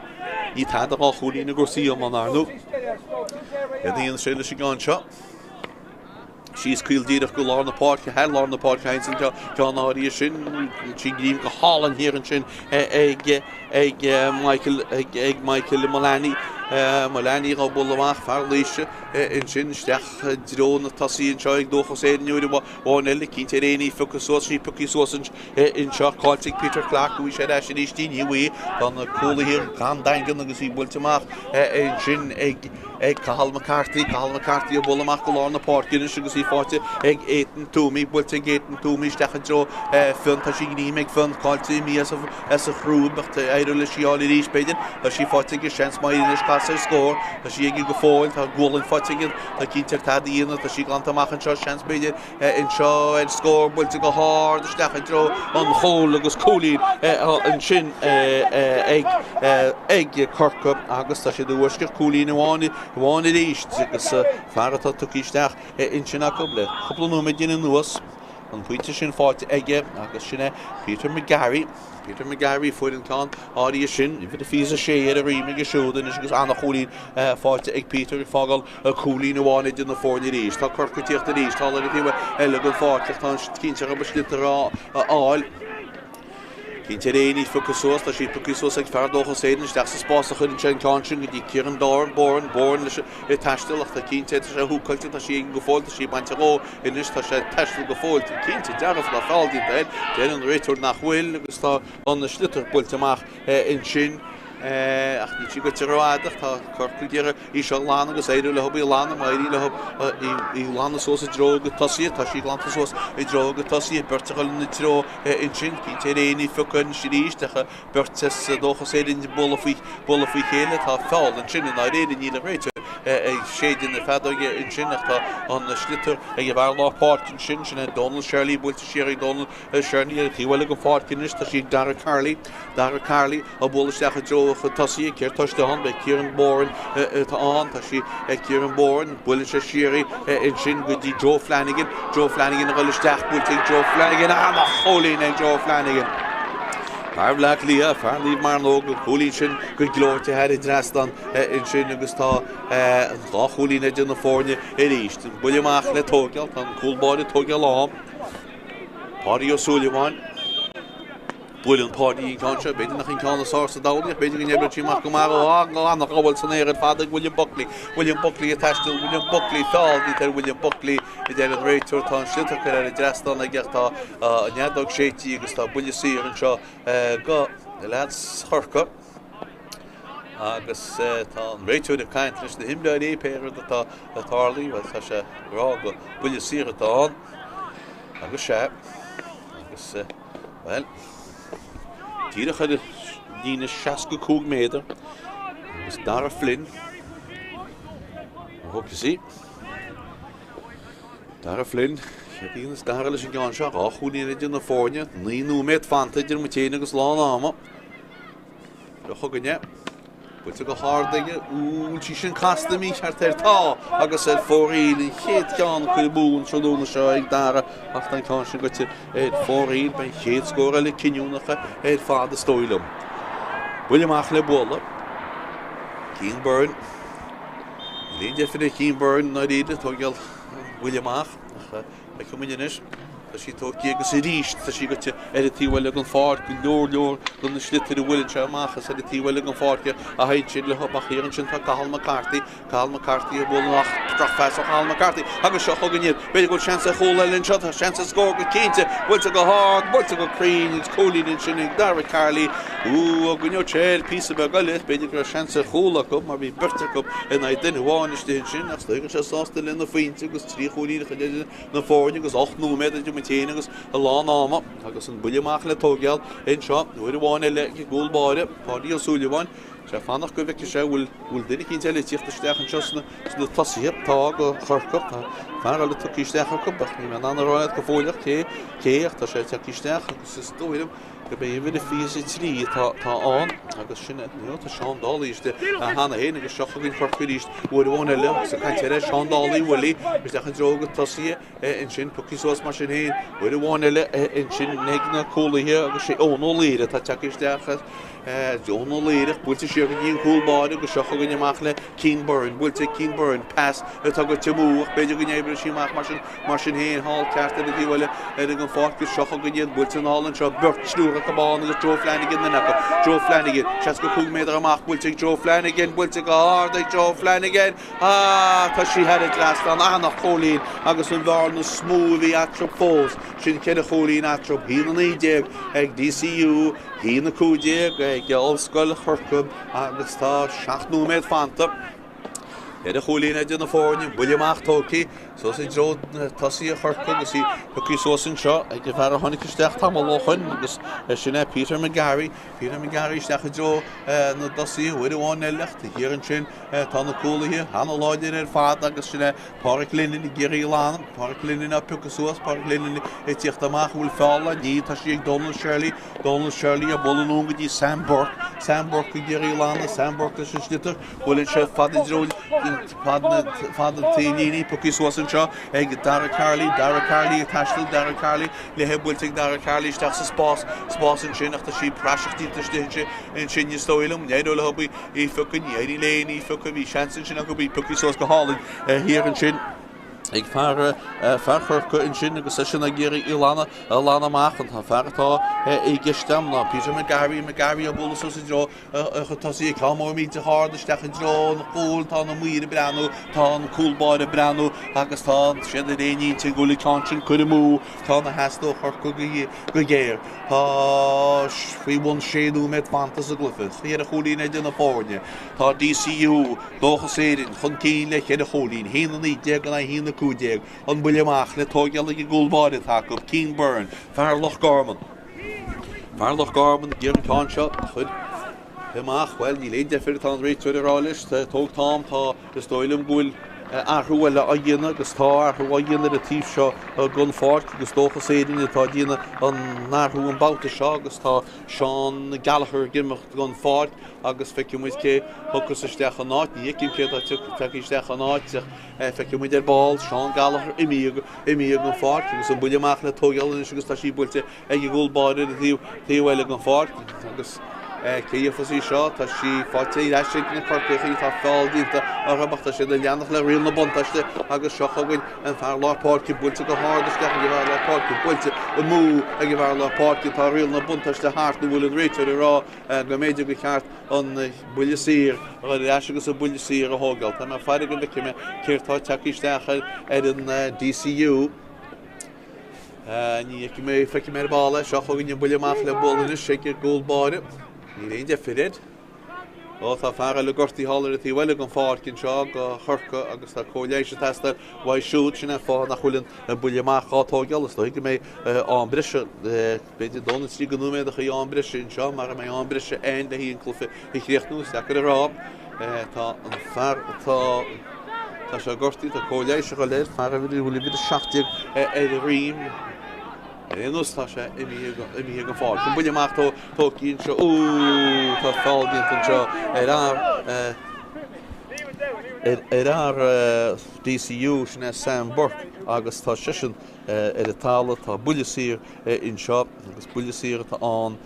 He had the Hulin go see him on Arno. And the inside she gone shot. She's killed either go on the park, had on the park, Heinz and John Hardy Shin, she gave a Holland here and Shin, Michael Mullaney. Mullaney go Bullamach, Farleisha, in Shin, Stach, Drone, Tassi, and Choy, Dóchas, Éireann, one Ellikin, Tereni, Focus, she Pookie Sausage, in Shock, Coláiste, Peter Clark, we said Ashley Steen, we on the Cooley here, Can Dangan, and see Bultamach, in Shin, Cathal McCarthy, a Bullamach on the park, and she see 40, Eighton to me, Bulting Eighton to me, Stachjo, Fun, Tashini, make fun, Coláiste, me as a crew, but Éireann, she already spayed, she fought a chance, my English score, she go forward, her goal and fighting it, the Keater Taddy in it, she gone to Mach and Shaw, chance made it, in Shaw and score, but to go hard, the staff and throw on the whole, it was Cooley, and Shin, egg, Corcaigh, August, she do worship Cooley in one at east, because Fátharta took each staff in Chinnacoble, couple of numbers in the was, and Peter Shin fought again, August Shin, Peter McGarry for in town, Adi Shin, if the fees a shade, a remake a show, then it's on the Holy fought to Peter Foggle, a Cooley no one in the 4 east, talk Corcaigh to the east, all of the elegant fought, Keater a bit all. Kintereni focus the sheep focus like Dóchas Éireann, that's the Spórt in Chen Conscience, the Ciarán born, a Tastel of the Commentator who culture the she go fall, the sheep and to go in this Tastel go fall, the Commentator, Jareth la fall in bed, then the return nach will, on the Schlitter Bultamach in Chin. Ach niet je gaat er uit, dat Corcaigh is al lang gezegd, dat hij lang, maar hij lang zoals het droge tasje, dat hij lang zoals het droge tasje, Bertje al niet droog in Chin, Kintereni niet verkunnen, Chinees, dat Bertje Dóchas in de bollen heel, dat val in Chin en hij reden niet reed. Shade in the father in Chin on the Schlitter, a Carlow part in Chin, and Donald Shirley, Bulta Sherry Donald Shirley, he will go for Kinish, the sheep Dara Carley, a bullish Joe Tassi, Kirtosh the Hon, by Ciarán born on, Tashi, Ciarán born, Bullish Sherry in Chin, good Joe Flanagan, a relish Dach, Bulting Joe Flanagan, and a holy name Joe Flanagan. Black Leah, Farley Marlow, Cooley, good glory to had it dressed on in Shin Augusta, Cooley in the Fornia, in East, Williamach, Tokyo, and cool body Tokyo Law, Party of Sullivan, William Party in Concha, better nothing on the source of Dowdy, better in every Chimacomaro, on the Robertson air and Father William Buckley attached to William Buckley, thought William Buckley, the dead rate to Town Shilter, dressed on the Gerta, Nyadog Shady, Gustav, will you see and show, go, the lads Corcaigh. Agus réitú de caiintlis na himdaí péir a tarlaí bhil tá sé rá go buile siar atá agus sé agus well tíre chuid dína 65 méadar agus Dara Flynn thugta sí Dara Flynn Bíonas Dara leis an gceann seo ráchúnaí idir na fórne ní núméid fanta idir mo téine agus lá áma le chuganne But to go hard thing, she shouldn't cast the meat at their taw. I guess at 4 in hit John could boon, so don't show Dara after I can't go to 4 by hit score a lick in Father Stoilum. William Achle Buller, King Burn, Lead definitely King Burn, not either, Togel William Ach, I come in this. She took Gigas East, she got to edit well looking for Lord, gonna slip to the William Mach, said the well looking for you. I hate Chidley up here and Carl McCarthy, a bull knock, Tráchtaire, Carl McCarthy. I got shot hugging you, very good chance of hole and shot, a chance of score, good Keinte, will to go hard, will to go green, it's Cooley and Shinning, Dara Carley, when your chair, piece of a gullet, very good chance of hole up, maybe Bertha cup, and I didn't want to stay in Shin, that's like I saw still in the fiend, because 3 Cooley, the 4, because 8 no meter. Agus a lá náma agus an buileach le tógeal in seo nuair bháin le gúil báide Party of Sullivan sé fannach go bheice sé bhfuil duine cinn teile tíochttasteach an seo na tasíob tá go Corcaigh fear le tucíisteach go bach ní an anráid go fóileach céach tá sé tucíisteach agus is dóidim go bé bhfuil fios trí tá an agus sinna tá Seán Dálaiste hána héana agus seochaín forcuríist bhfuil bhna le sa caiintear Seán Dálaí bhfuilí gus decha droga tosaí in sin pucisós mar sin héin bhfuil bhna le in sin negna cólaithe agus sé ónólíire tá teicisteachchas ónólíireach búilte siar go dtíon cúlbáide go seochagan amach le Keenburn búilte Keenburn pass tá go temúach beidir go nébre síach mar sin héin hall ceartta a dtíhile an fát go seochagan dhéad búilte an hálann seo burt slúra go bán agus Joe Flanagan na nacha Joe Flanagan seas go 2 méadar amach búilte Joe Flanagan búilte go háda Joe Flanagan tá sí head glas an annach cholín agus an bhar na smúhí atrop fós sin cin a cholín atrop hí an 9 ag DCU hí na 2 ag hOllscoile Corcaigh agus tá 7 núméad fanta a cholín idir na fórne buileach tócaí so sé dro tasí a Corcaigh agus í pucisósin seo ag go bhar a honicisteach tá lochan agus sinna Peter McGarry steach dro na dasí bhuiidir bháin eilecht hir an sin tá na cólaithe hána láidir ar fád agus sinna páric linin i ggéirí lánam páric linin a pucisós páric linin i tíocht amach bhfuil fála ní tá sí ag Donald Shirley a bolanún go dtí Sam Burke go ggéirí lána Sam Burke is slitar bhfuil se fadidir fad tílíní pucisós an seo ag Dara Carlow a taistil Dara Carlow le hebúilte Dara Carlow isteach sa spás an sin achta sí praseachtíte in sin stoilm néadú le hobí í fucin éirí léin í fucin bhí seansin sin a go bhí pucisós go hálainn hir an sin ag fearchurcha in sin agus sinna ggéirí i lána machchan tá feartá i gistem ná Peter McGarry a bula so dro chutasí cámór mí de háda steach dro na cúil tá na muire breanú tá na cúlbáide breanú agus tá sin a réí te gola cáin chuir mú tá na heastó churcha go géir tá bhíhn séú med fantas a glufa hé a cholín idir na fórne tá DCU Dóchas Éireann chun cín le chéad a cholín hína ní de gan hína cúdéag an buileach le tógeal ag gúlbáide takeú Keenburn Fátharlach Garman ggéir an cáin seo chud amach well ní léon defir tá an réit rális tóg tám tá is stoilm gúil ahrúile a dhéine agus tá ahrú a dhéine a tíh seo gun fát agus Dóchas Éireann tá dhéine an náhrú an bouta seo agus tá Seán Gallagher gimach gun fát agus feiciúid cé thugus isteach an náit ní cím cé isteach an náit feiciúid ar ball Seán Gallagher imí gun fát agus an buileach le tógeal agus tá sí builte ag gúlbáide a tíhile gun fát agus céíofaí seo tá sí fátaí eiste na Corcaigh tá fáil dínta a rabachta sé de leannach le rion na buntaiste agus seochahain an fear lápáirci builte go hádaiste a bhar lápáirci builte i mú a go bhar lápáirci tá rion na buntaiste háart na bhfuil an réiteir rá go méidir go cheart an buile sír a eiste agus a buile sír a thógáil Tá mar fáide go bhiciime céirtá teicisteachcha ar an DCU ní mé feici mé bála seochahain an buileach le bolaine sé gúlbáide Ní réon defirid tá fear le gortaí hallar a tíhile an fácinn seo go churcha agus tá Coláiste testa bhaid siút sinna fá nach chuilinn an buileach átógeal is go mé an brise beidir donna trí go núméid a chu an brise in seo mar mé an brise ein de híon clufa i chríochtnú sa go rá tá an fear tá se gortaí tá Coláiste go léir fear bhí bhfuil bit 60 ar a rím Éús tá sé imí go fáil. Chun buileach tócíonn seo tá fáilginn an seo ar DCU sinna Sam Burke agus tá sisin ar a tála tá buile sír in seo agus buile sír tá an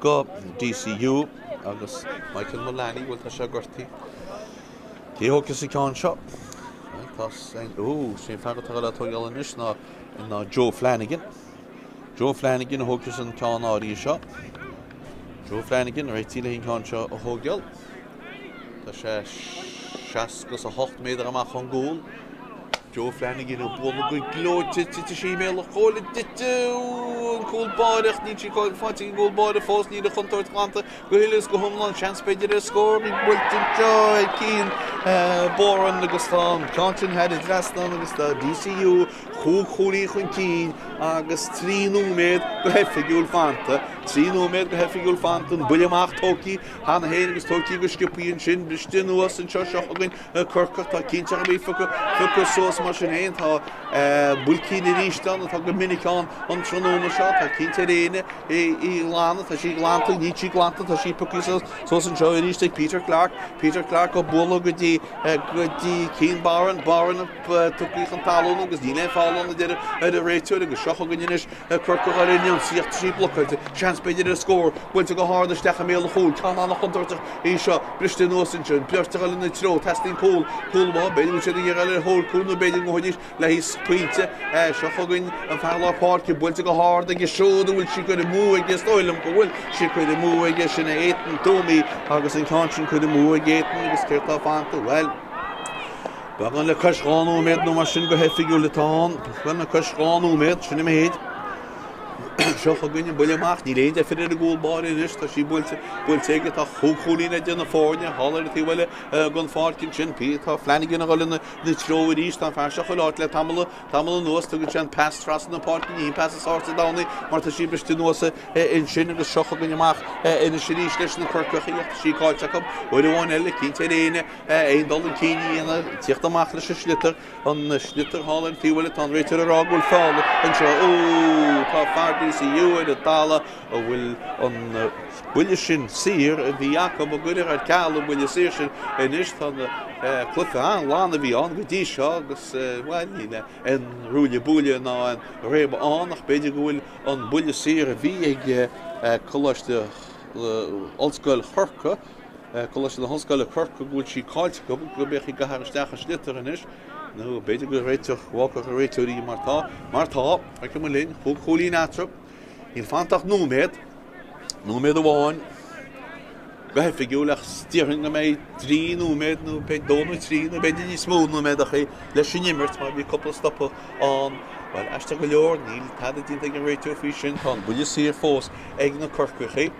go DCU agus Michael Mullaney bhfuil tá se gortaí. Céógus i cáin seo. Tá sé feartá le tógeal inis ná Joe Flanagan. Joe Flanagan a thugus an cáin áirí seo. Joe Flanagan réitíle hín cáin seo a thógeal. Tá sé 6 a 8 méadar amach an gúil. Joe Flanagan a bula go glóte sí mé le chola ditú an cúlbáideach ní sí fátíí gúlbáide fós ní a chuntóirtanta go hiiles go thomlan seanspéidir a scór í builtin seo cín Boran agus tá Cantin had it Rastan agus tá DCU Choí chun agus 3 núméid go hefigiúil fanta 3 núméid go hefigiúil fanta buileach tóí hána héana agus tóí go skipíonn sin bristin nuas an seo seochain Corcaigh tá cinnte mí fu sós mar sin héin tá bulcín i rístan tá go minicán an tróna seo tá cinnte réine í lána tá sí glanta ní sí glanta tá sí puí sós an seo i ríiste Peter Clark go bula go dtí cín baran tuí an talún agus díine fálan idir a réitiúir agus seocha gannneis Corcaigh ar réunion síocht sí blocaite seans beidir a scór builte go háda stecha mé a chúil cá anna chuntarteach é seo bristin nósin sin pleirteach na tró testing cúlá beidir sé ar eile hólcúnú beidir go hodís le hís puinte seocha gann an fearlápáce builte go háda agus seóda bhfuil si chuir mú agus stoilm go bhfuil si chuir mú agus sinna éan dóí agus an cáin chuir mú géan agus ceirtá fanta well. Bagan le cosránú méid nó mar sin go hefigiú le tán, gan na cosránú méid sinna méid. Seocha gine buileach ní réide fi a gúlbáir inis tá sí builte tá choúlína dena fórne hallar tí bhile gon fácinn sin pí tá Flanagan a gáilna na tróir ríist tá fear seocha láit le tamla nuas tugann sin pass tras na páircin í pass sásta dána mar tá sí bristú nuasa in sin agus seocha gonneach ina siríis leis na Corcaigh sí cáilte go bhfuil bháin eile cinnte réine éon dul an cíine ana tíochtamach leis a slitar an slitar hallar tí bhile tá réitir a rágúil fála an seo tá fear DCU a tala a bhfuil an buile sin sir a bhí Jacob a goidir ar Carlow buile sir sin inis tá Cluiche an lána bhí an go dtí seo agus bhile an rúile búile ná an réba annach beidir go bhfuil an buile sir a bhí ag Coláiste hOllscoile Corcaigh Coláiste le hOllscoile Corcaigh bhfuil sí cáilte go bheith i gahar isteach slitar inis. No, beidir go réiteach bhácha go réiteúí mar tá ar go linn choí nátrap ín fantach núméid a bháin go hefigiúlach stíorthain go méid 3 núméid nó pe 2 3 nó beidir ní smó núméid a ché leis sin imirt má bhí coppla stoppa an well eiste go leor níl tad dínta an réiteú fao sin tá buile sír fós ag na Corcaigh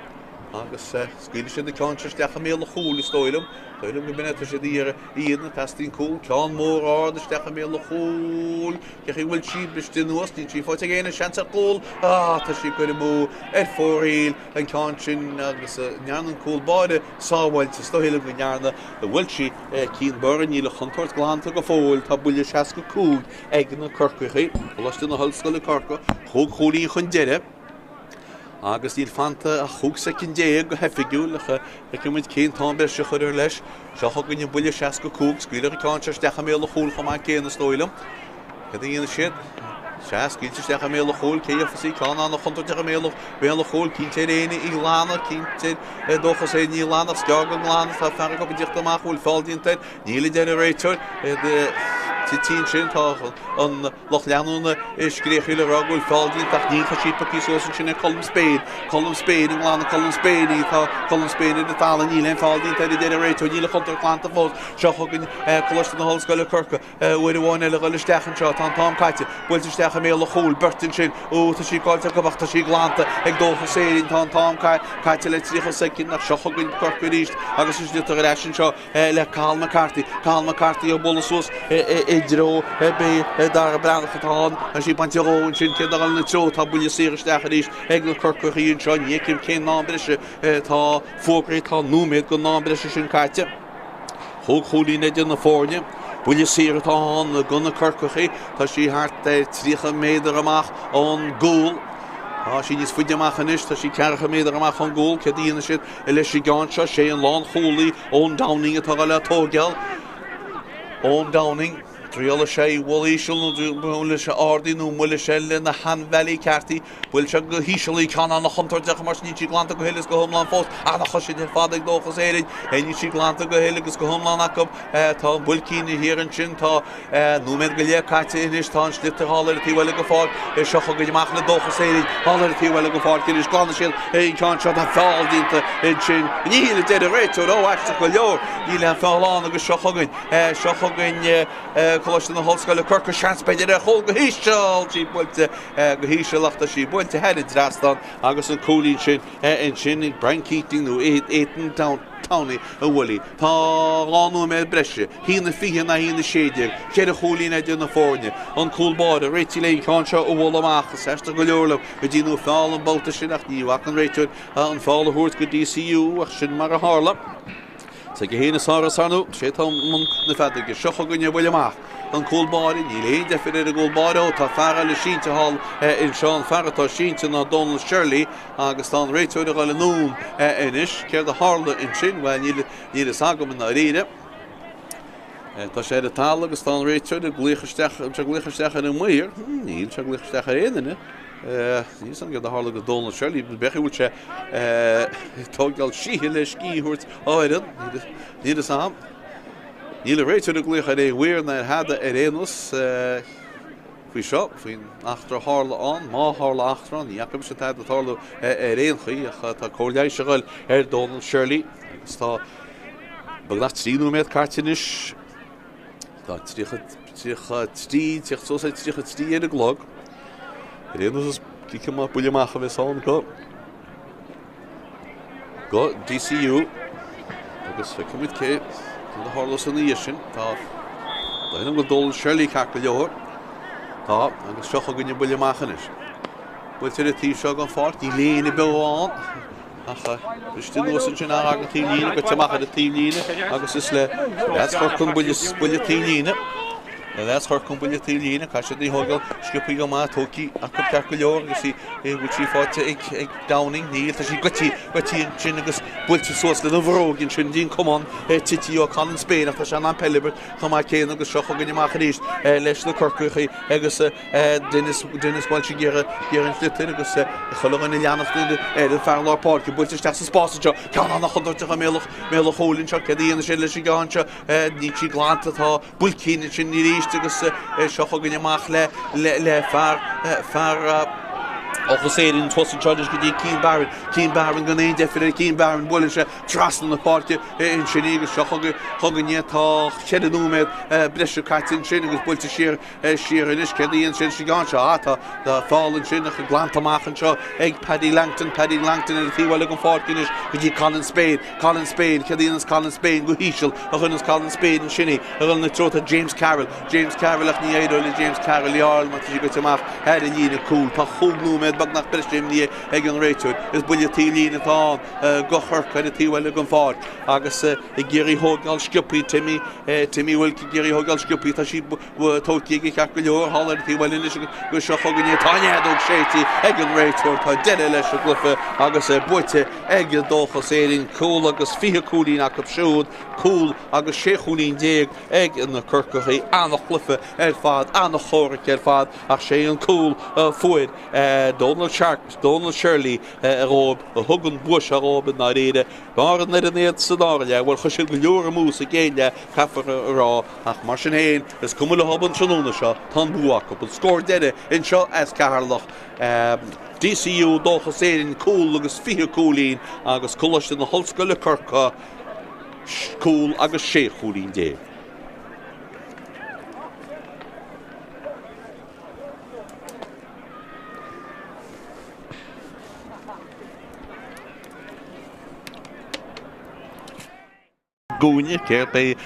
agus scuile sin na cáinte stecha mé a chúil stoilm Stoilm go bineta sé díar iad na testing cúil ceán mór áda stecha mé a chúil ceach bhfuil si bristin nuas ní tí fáte géine seansa cúil tá sí chuir mú ar fóréil an cáin sin agus neanan cúil báide sáhailte stoilm go nearna a bhfuil si cín bur ní le chuntort glánta go fóil tá buile 6 ag na Corcaigh Coláiste na hOllscoile Corcaigh choí chun deire agus íon fanta a chúgsa cin déag go hefigiúil a cumid cén tábir se chuir leis seocha gonne buile 6 scuile a cáinte stecha mé a chúil chumá céan na stoilm go dhéana siad cínte stecha mé a chúil céafasí cána na chuntartecha mé a chúil cinnte réine í lána cinnte Dóchas é ní lána steag an lána tá fear go dtíocht amach bhfuil fáildínta níla de réiteir tí sin tá an loch leanúna scríochiile rágúil fáildín tá ní tá sípaí sósan sinna Colm Spéin an lána Colm Spéin tá Colm Spéin de tala ní len fáildín tá de réiteir níla chuntar chláanta fós seochagann Coláiste na hOllscoile Corcaigh bhfuir bháin eile goile stechan seo tá támcaite builte stecha mé a chúil bertin sin tá sí cáilte gobacht tá sí glánta ag Dóchas éireann tá támcaite le trícha secinn nach seochagann Corcaigh ríist agus is litar a sin seo le Carl McCarthy ó bola suas Idro be dar brandach táin a sí panteróin sin ce na tro tá buile séiristeach ríis ag na Corcaigh íon seo nícim cé nábrise tá fógraí tá núméid go nábrise sin caite choína de na fórne buile séirtáin go na Corcaigh tá sí hart 3 méidir amach an gúil sí níos fuideach inis tá sí 4 méidir amach an gúil ce dtíana siad leis sí gáin seo sé an lán cholaí ón Downing atá le tógeal ón Downing Tríola sé bhilíisiil nó se ádaíú muile se le na hanbhelí ceartaí bhfuil se go híisiilí chana na chuntarteach mar ní sí glánta go hélas go thomláán fós ana chu sin fád ag Dóchas éireann ní sí glánta go héla agus go thomláán acu tá bhfuil cíine híann sin tá núméid go léag caiite inis tá slitar hálar tíhile go fáil seocha go deach na Dóchas éireann hálar tíhile go fáil cin is glána sin cáin seo a fáildínta sin níle de réiteú óhaiste go leor ní le fáilán agus seochagann Coláiste na hOllscoile Corcaigh seans beidir a chó go híiseáil sí builte go híiseachta sí builte heidir drastan agus an cólín sin in sin ag Brian Keating nó éan Tony a bhfuilí tá ránú mé breise hína fihe na hína séidir ceir a cholína duna fórne an cúlbáda réití le cáin seo ó bhla amachchas esta go leorlah a dtíanú fáil an báta sin ach níomhach an réiteir an fáil a thuirt go DCU ach sin mar a hála sa go héana sára sanú sé tá na feidir go seocha gonne bhfuil amach an cúlbáda ní le defir a gúlbáda tá fearra le sínte hall in seán Fátharta sínte ná Donald Shirley agus tá an réiteir a gáil nún inis céir a hála in sin bhil ní is agam na réide tá sé a tal agus tá an réiteir a glúchaisteach an muir níl se glúchaisteach ar éanana níos an go a hála go Donald Shirley bechiúil se tógáil síthe le scíúirt áireann ní is am níl a réiteir a glúcha é bhuiir na hada ar éanos fao seo faoin achtar hála an má hála achtar ní acu se tead a tála ar éonchaí ach tá Coláiste gáil ar Donald Shirley agus tá bagna tríú méid cartinis tá trícha tí ar a glog ar éanos cíce má buileach a bheith sáin go DCU agus fe cumid cé na hála san íos sin tá daanam go Donald Shirley cac go leor tá agus seocha gonne buileach inis builtear a tí seo an fáirt í léana beháin Ristí nósan sin an tílína go teachcha a tílína agus is le chun buile tílína That's her completely caiise dí hogal sciúpaí go má tóí a go cear go leor agus bhfuil sí fáte ag downing níl tá sí gotí sin agus builte sós le bhróginn sin dín cumán tití ó Colin Spain a tá se an pelibert tá má céan agus seocha gonne má ríist leis le Corcaigh agus duine báil si ggéar an flitin agus chulagan na leannachta ar fearlápáirce builte te sa spásateo ceanna nach chuúirte a méle chólinn seo cedíana sin leis gáinse ní sí glánta tá builcíine sin ní ríist agus seocha gonne amach le fear agus éireann tosa charges go dtí Cín Barron gan éon defir Cín Barron bhfuil se trasna na páirte in sin agus seocha chuganne tá cheanú méid breise caitin sin agus builte siar inis cedíon sin si gáin seo tá fálann sin a glantamachchan seo ag Paddy Langton ar a tíhile go fácinis go dtí Colin Spain cedíonas Colin Spain go híisiil a chunas Colin Spain in sinní a bhfuil na trota James Carroll ach ní éidir le James Carroll leáil má tí go teach head a lína cool tá chuglú méid bag nach breistim ní ag an réiteir is buile tílína tá go churcha a tíhile go fád agus i ggéirí hógáil sciúpaí Timmy bhfuil géirí hógáil sciúpaí tá sí tóí go ceach go leor hála tíhile inis go seo chuganne táineadóg sétí ag an réiteir tá deile leis a glufa agus buite ag Dóchas éireann cool agus fiche coolín a siúd cool agus séchúlín déag ag in na Corcaigh annach glufa ar fad annach chóiric ar fad ach sé an cool fuid Donald Shirley arób a thugann buis arób na réide gáran na réad sadáile bhfuil chu sin go leor mús a géile cafar rá ach mar sin héin is cumú le haban tróna seo tan buach go scór deire in seo Ceatharlach DCU Dóchas éireann cool agus fiche coolín agus Coláiste na hOllscoile Corcaigh cool agus séchúlín dé. Gúine céir bé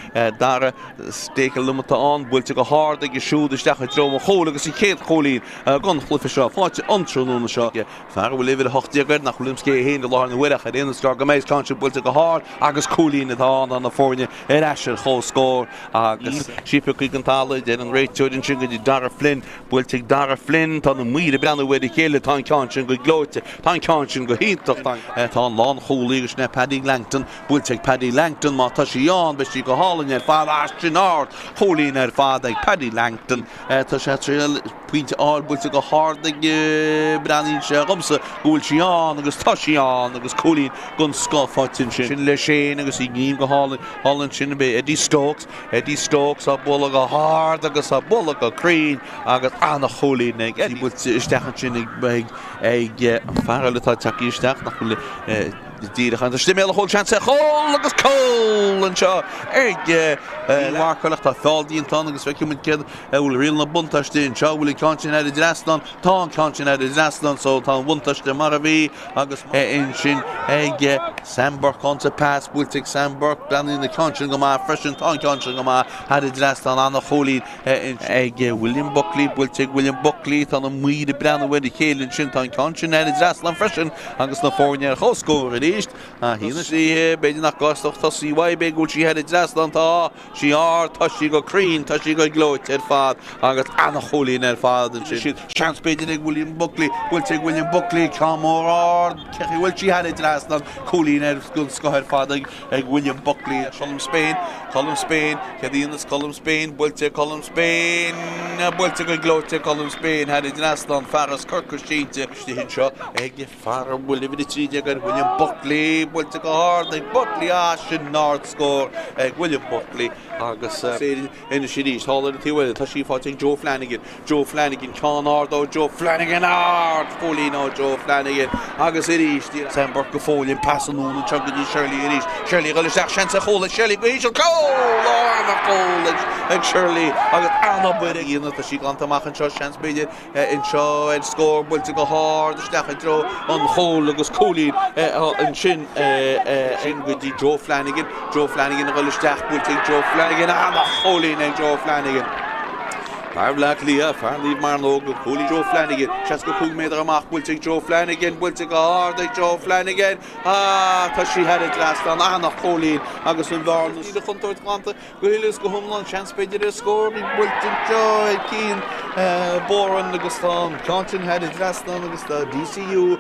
dara stéice lumata an bhfuilte go háda go siúd isteach drom a chola agus i chéad cholín gan chlufa seo fáte antrúna seo fear bhfuil léhid a hochtíagad nach chulim cé héin de lána bhuiireach a réana scar go méid cáinte bhfuilte go hád agus cholín atá an na fórne ar eisiir hOllscoile agus sipa chuig an tála den an réiteir in sin go dtí Dara Flynn bhfuilte Dara Flynn tá na míle breanna bhuiir i chéile tá cáinte go glóite tá cáinte go híach tá an lán cholí agus na Paddy Langton bhfuilte Paddy Langton má tá sí an be sí go hálainn ar fád astin át cholín ar fád ag Paddy Langton tá sé tríal puinte ábuilte go hádig breanín sé gomsa bhfuil sí an agus tá sí an agus cholín gon scáfáitin sin le sé agus i gníim go hálann sin be Eddie Stokes a bula go hád agus a bula go crín agus anna cholín ag bhfuilte isteach sin ag fearla tá takeí isteach nach chuile Díach an stiméile hol chance hol agus col an seo Marcach tá fáildíon tá agus feiciúmin cin bhfuil riil na buntaiste seo bhfuil cantin ar Iaslan tá cantin ar Iaslan so tá buntaiste mar a bhí agus in sin Samburg conta pass bhfuilteigh Samburg blanin na cantin go má freisin tá cantin go má ar Iaslan anna cholín William Buckley bhfuilteigh William Buckley tá na muide breanna bhfuil chélann sin tá cantin ar Iaslan freisin agus na fórne hOllscoile ríist hína sí beidir nach gástoch tá sí be gúil sí head Iaslan tá sí tá sí go crín tá sí go glóit ar fad agus anna cholín ar fad an sin seans beidir ag William Buckley bhfuilteigh William Buckley camór cechi bhfuil sí head Iaslan cholín ar scoir fad ag William Buckley Colm Spain cedíonas Colm Spain bhfuilteigh Colm Spain bhfuilteigh go glóit Colm Spain head Iaslan fearras Corcaigh síte hin seo ag fear bhfuil bhí tríide ag William Buckley bhfuilteigh go hard ag Buckley sin North score ag William Buckley agus ina siríos hála na tíhfuil tá sí fáteigh Joe Flanagan Sean Ardó Joe Flanagan fólín á Joe Flanagan agus iríos Samburg go fólín passanúna tugadí Shirley go leach seansa chola Shirley go híisiil cóil ag Shirley agus anna buide íonna tá sí gantamach an seo seans beidir in seo ag scór bhfuilteigh go hard isteach an dro an chól agus cólín an sin go dtí Joe Flanagan a go leisteach bhfuilteigh Joe Flanagan anna cholín ag Joe Flanagan Farblach Lia, Farlíh mar nó go cholí Joe Flanagan seas go 2 méadar amach bhfuilteigh Joe Flanagan bhfuilteigh go hard ag Joe Flanagan tá sí head Iaslan anna cholín agus an bharna sí de chuntóirt glanta go hiilis go thumlan seans beidir a scór bhfuilteigh Joe cín Boran agus tá cantin head Iaslan agus tá DCU